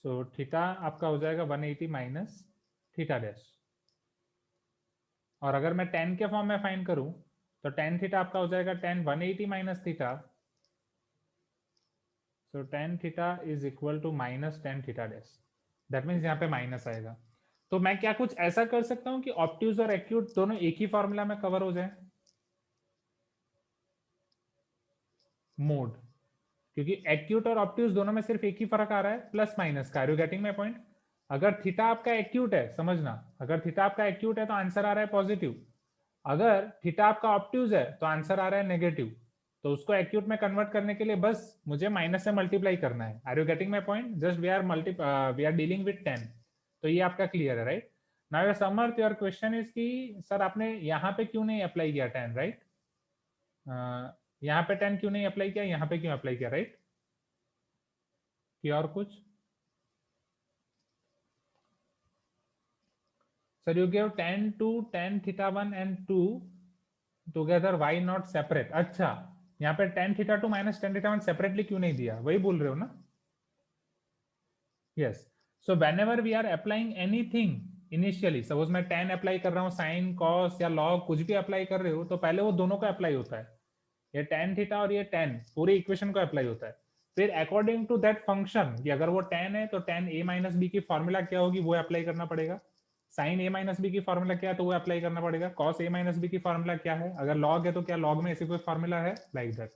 So θ आपका हो जाएगा 180 माइनस θ डैश। और अगर मैं tan के फॉर्म में फाइंड करूं तो tan θ आपका हो जाएगा tan 180 minus θ। So tan θ is equal to minus tan θ dash. That means यहाँ पे माइनस आएगा। तो मैं क्या कुछ ऐसा कर सकता हूँ कि ऑब्ट्यूज और एक्यूट दोनों एक ही फॉर्मूला में कवर हो जाए? मोड, क्योंकि एक्यूट और ऑब्ट्यूज दोनों में सिर्फ एक ही फर्क आ रहा है, प्लस माइनस का। Are you getting my point? अगर θ आपका एक्यूट है, समझना, अगर θ आपका एक्यूट है तो आंसर आ रहा है पॉजिटिव, अगर θ आपका ऑब्ट्यूज है तो आंसर आ रहा है नेगेटिव। तो उसको एक्यूट में कन्वर्ट करने के लिए बस मुझे माइनस से मल्टीप्लाई करना है। Are you getting my point? Just we are dealing with 10। तो ये आपका क्लियर है, right? Now Samarth, your question is कि सर आपने यहाँ पे क्यों नहीं अप्लाई किया tan, राइट? यहाँ पे tan क्यों नहीं अप्लाई किया, यहाँ पे क्यों अप्लाई किया, राइट? कि और कुछ? Sir you give tan 2 tan theta 1 and 2 together, why not separate? अच्छा, यहाँ पे tan theta 2 minus tan theta 1 separately क्यों नहीं दिया, वही बोल रहे हो ना? Yes, so whenever we are applying anything initially, suppose मैं tan अप्लाई कर रहा हूँ, sin cos या log कुछ भी अप्लाई कर रहे हो, तो पहले वो दोनों को अप्लाई होता है, ये tan थीटा और ये tan पूरी इक्वेशन को अप्लाई होता है। फिर अकॉर्डिंग टू दैट फंक्शन कि अगर वो tan है तो tan a माइनस बी की फॉर्मूला क्या होगी वो अप्लाई करना पड़ेगा, sin a माइनस बी की फॉर्मूला क्या है तो वो अप्लाई करना पड़ेगा, cos a माइनस बी की फॉर्मूला क्या है, अगर log है तो क्या log में ऐसी कोई फॉर्मूला है, like that.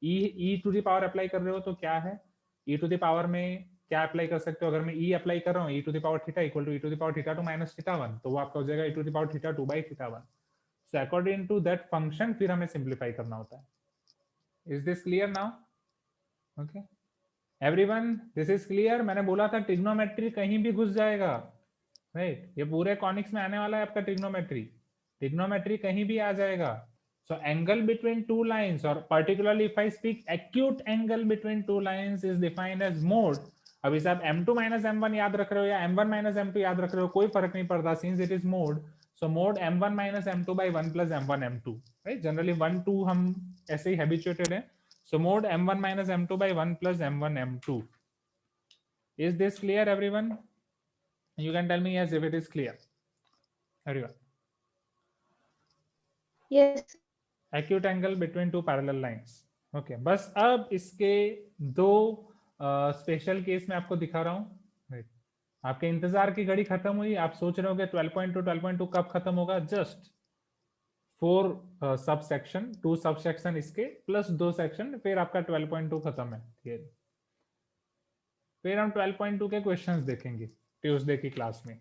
e to the power apply कर रहे हो तो क्या है, e टू द पावर में क्या अप्लाई कर सकते हो, अगर मैं e अप्लाई कर रहा हूँ e to the power theta equal to e to the power theta 2 minus theta 1, तो वो आपका हो जाएगा e to the power theta 2 by theta 1। So according to that function फिर हमें सिंप्लीफाई करना होता है। Is this clear now? Okay. Everyone, this is clear? मैंने बोला था ट्रिग्नोमेट्री कहीं भी घुस जाएगा, राइट? ये पूरे कॉनिक्स में आने वाला है आपका ट्रिग्नोमेट्री, ट्रिग्नोमेट्री कहीं भी आ जाएगा। So angle between two lines, और particularly if I speak acute angle between two lines is defined as mod. अभी साहब m2 माइनस m1 याद रख रहे हो या m1 माइनस m2 याद रख रहे हो, कोई फर्क नहीं पड़ता, since it is mode. So mode m1 minus m2 by 1 plus m1 m2, right? Generally 1 2 हम ऐसे ही हैबिचुएटेड हैं। So mode m1 minus m2 by 1 plus m1 m2. Is this clear, everyone? You can tell me yes if it is clear. Everyone. Yes. Acute angle between two parallel lines. Okay. बस अब इसके दो special case में आपको दिखा रहा हूँ, right? आपके इंतजार की घड़ी खत्म हुई, आप सोच रहे हो कि 12.2 कब खत्म होगा, just 4 sub section, 2 sub section इसके प्लस 2 सेक्शन, फिर आपका 12.2 खत्म है थियरी। फिर हम 12.2 के क्वेश्चंस देखेंगे ट्यूसडे की क्लास में।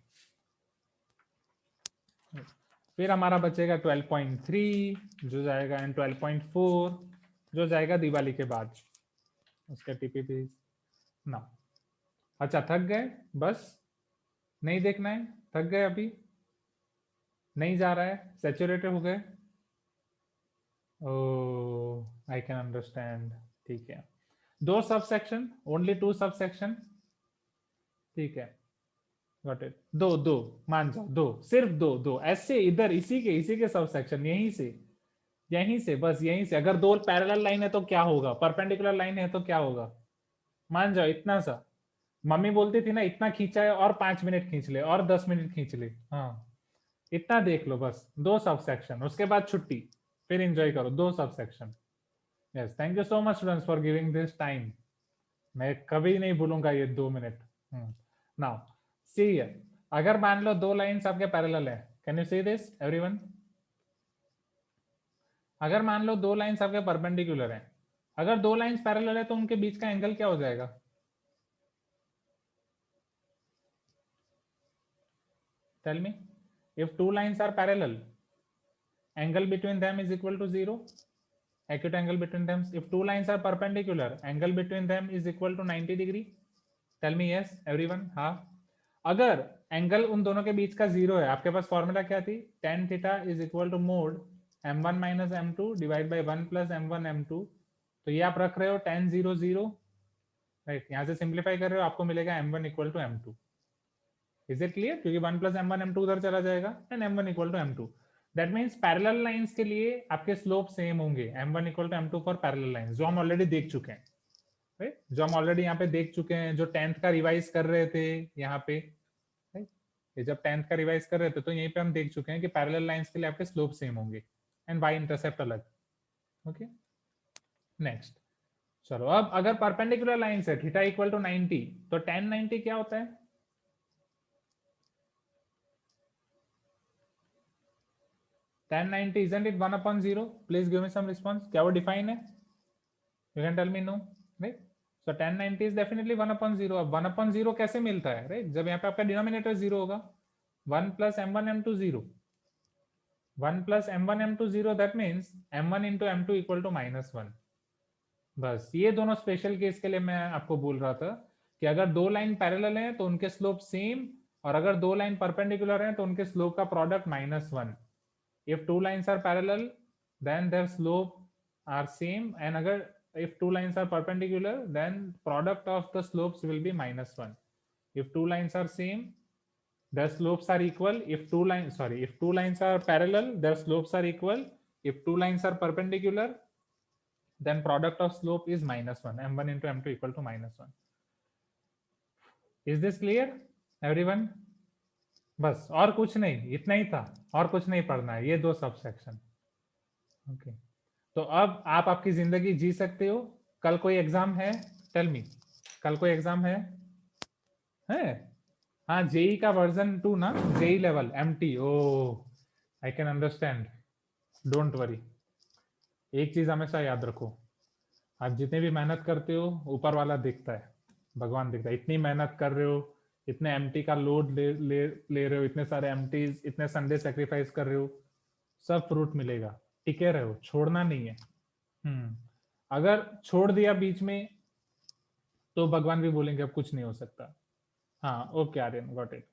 फिर हमारा बचेगा 12.3 जो जाएगा, एंड 12.4 जो जाएगा दिवाली के बाद, उसके टीपीपी ना। अच्छा, थक गए? बस नहीं देखना है, थक गए, अभी नहीं जा रहा है, सैचुरेटेड हो गए? ओह, आई कैन अंडरस्टैंड। ठीक है, 2 sub section, only 2 sub section, ठीक है, गॉट इट। दो मान जाओ, 2, सिर्फ 2 ऐसे इधर इसी के सब सेक्शन, यहीं से बस यहीं से। अगर 2 पैरेलल लाइन है तो क्या होगा, परपेंडिकुलर लाइन है तो क्या होगा, मान जाओ इतना सा। मम्मी बोलती थी ना, इतना खींचा है और 5 मिनट खींच ले और 10 मिनट खींच ले, हाँ इतना देख लो बस। 2 सब सेक्शन, उसके बाद छुट्टी, फिर एंजॉय करो 2 sub section. Yes, thank you so much students for giving this time, मैं कभी नहीं भूलूंगा ये 2 मिनट। नाउ सी हियर, अगर मान लो 2 लाइंस आपके पैरेलल है, can you see this everyone? अगर मान लो 2 लाइंस आपके परपेंडिकुलर हैं, अगर 2 लाइंस पैरेलल है तो उनके बीच का एंगल क्या हो जाएगा? Tell me, if 2 lines are parallel, angle between them is equal to 0, acute angle between them. If 2 lines are perpendicular, angle between them is equal to 90 degree. Tell me yes everyone. हाँ, अगर angle उन दोनों के बीच का 0 है, आपके पास formula क्या थी, tan theta is equal to mod m1 minus m2 divide by 1 plus m1 m2। तो ये आप रख रहे हो tan 0 0, राइट? यहाँ से सिंप्लीफाई कर रहे हो, आपको मिलेगा m1 equal to m2। Is it clear? क्योंकि 1 प्लस m1 m2 उधर चला जाएगा, and m1 equal to m2। That means parallel lines के लिए आपके स्लोप सेम होंगे, m1 equal to m2 for parallel lines, जो हम ऑलरेडी देख चुके हैं, राइट? जो हम ऑलरेडी यहाँ पे देख चुके हैं, जो 10th का रिवाइज कर रहे थे यहाँ पे, राइट? ये जब 10th का रिवाइज कर रहे थे तो यहीं पे हम देख चुके हैं कि पैरेलल लाइंस के लिए आपके स्लोप सेम होंगे एंड वाई इंटरसेप्ट अलग। ओके, नेक्स्ट चलो, अब अगर परपेंडिकुलर लाइंस है, थीटा इक्वल टू 90, तो tan 90 क्या होता है? tan 90 isn't it 1/0? Please give me some response. क्या वो डिफाइन है? You can tell me no, right? So tan 90 is definitely 1/0. अब 1/0 कैसे मिलता है, right? जब यहाँ पे आपका डिनोमिनेटर 0 होगा, 1 plus m1 m2 0, 1 plus m1 m2 0, that means m1 into m2 equal to -1। बस ये दोनों स्पेशल केस के लिए मैं आपको बोल रहा था कि अगर 2 लाइन पैरेलल हैं तो उनके स्लोप सेम, और अगर दो लाइन परपेंडिकुलर हैं तो उनके स्लोप का product -1. If two lines are parallel then their slope are same, and अगर if two lines are perpendicular then product of the slopes will be -1. If two lines are same, their slopes are equal. If two lines are parallel, their slopes are equal. If two lines are perpendicular, then product of slope is -1. m1 into m2 equal to -1. Is this clear everyone? बस और कुछ नहीं, इतना ही था, और कुछ नहीं पढ़ना है, ये दो सबसेक्शन. ओके तो अब आप आपकी जिंदगी जी सकते हो. कल कोई एग्जाम है? टेल मी, कल कोई एग्जाम है? हाँ, जेई का वर्जन 2 ना, JEE level MT. Oh I can understand, don't worry. एक चीज हमेशा याद रखो, आप जितने भी मेहनत करते हो ऊपर वाला दिखता है, भगवान दिखता है. इतनी मेहनत कर रहे हो, इतने एमटी का लोड ले रहे हो, इतने सारे एमटीज, इतने संडे सेक्रीफाइस कर रहे हो, सब फ्रूट मिलेगा. टिके रहो, छोड़ना नहीं है. अगर छोड़ दिया बीच में तो भगवान भी बोलेंगे अब कुछ नहीं हो सकता. हाँ okay Aryan, got it.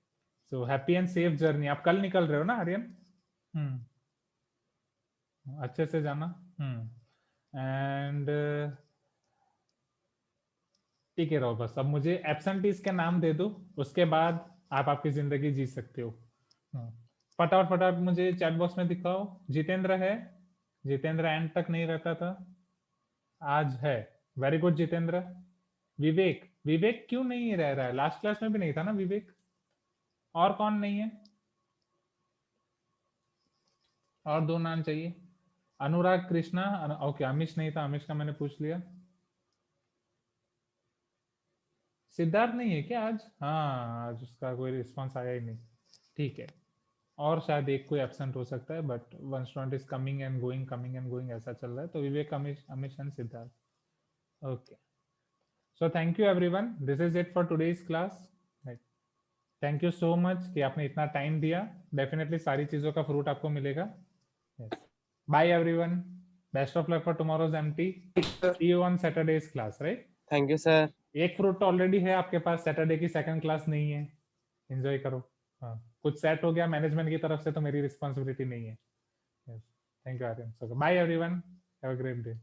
So happy and safe journey. आप कल निकल रहे हो ना आर्यन? अच्छे से जाना. एंड ठीक है रहो बस. अब मुझे एब्सेंटीज के नाम दे दो, उसके बाद आप आपकी जिंदगी जी सकते हो. फटाफट मुझे चैट बॉक्स में दिखाओ. जितेंद्र है? जितेंद्र एंड तक नहीं रहता था, आज है. Very good Jitendra. विवेक क्यों नहीं रह रहा है? लास्ट क्लास में भी नहीं था ना विवेक? और कौन नहीं है? और दो नाम चाहिए. अनुराग कृष्णा. ओके अमिश नहीं था, अमिश का मैंने पूछ लिया. सिद्धार्थ नहीं है क्या आज? हाँ आज उसका कोई रिस्पांस आया ही नहीं. ठीक है, और शायद एक कोई एब्सेंट हो सकता है, but one student is coming and going ऐसा चल रहा है. तो Vivek, Amish and Siddharth. Okay so thank you everyone, this is it for today's class. Thank you so much कि आपने इतना टाइम दिया. डेफिनेटली सारी चीजों का फ्रूट आपको मिलेगा. Bye everyone, best of luck for tomorrow's MT. See you on Saturday's class, right? Thank you sir. एक फ्रूट तो ऑलरेडी है आपके पास, सैटरडे की सेकंड क्लास नहीं है, एंजॉय करो. हाँ कुछ सेट हो गया मैनेजमेंट की तरफ से तो मेरी रिस्पॉन्सिबिलिटी नहीं है. Thank you Aryan. Bye everyone, have a great day.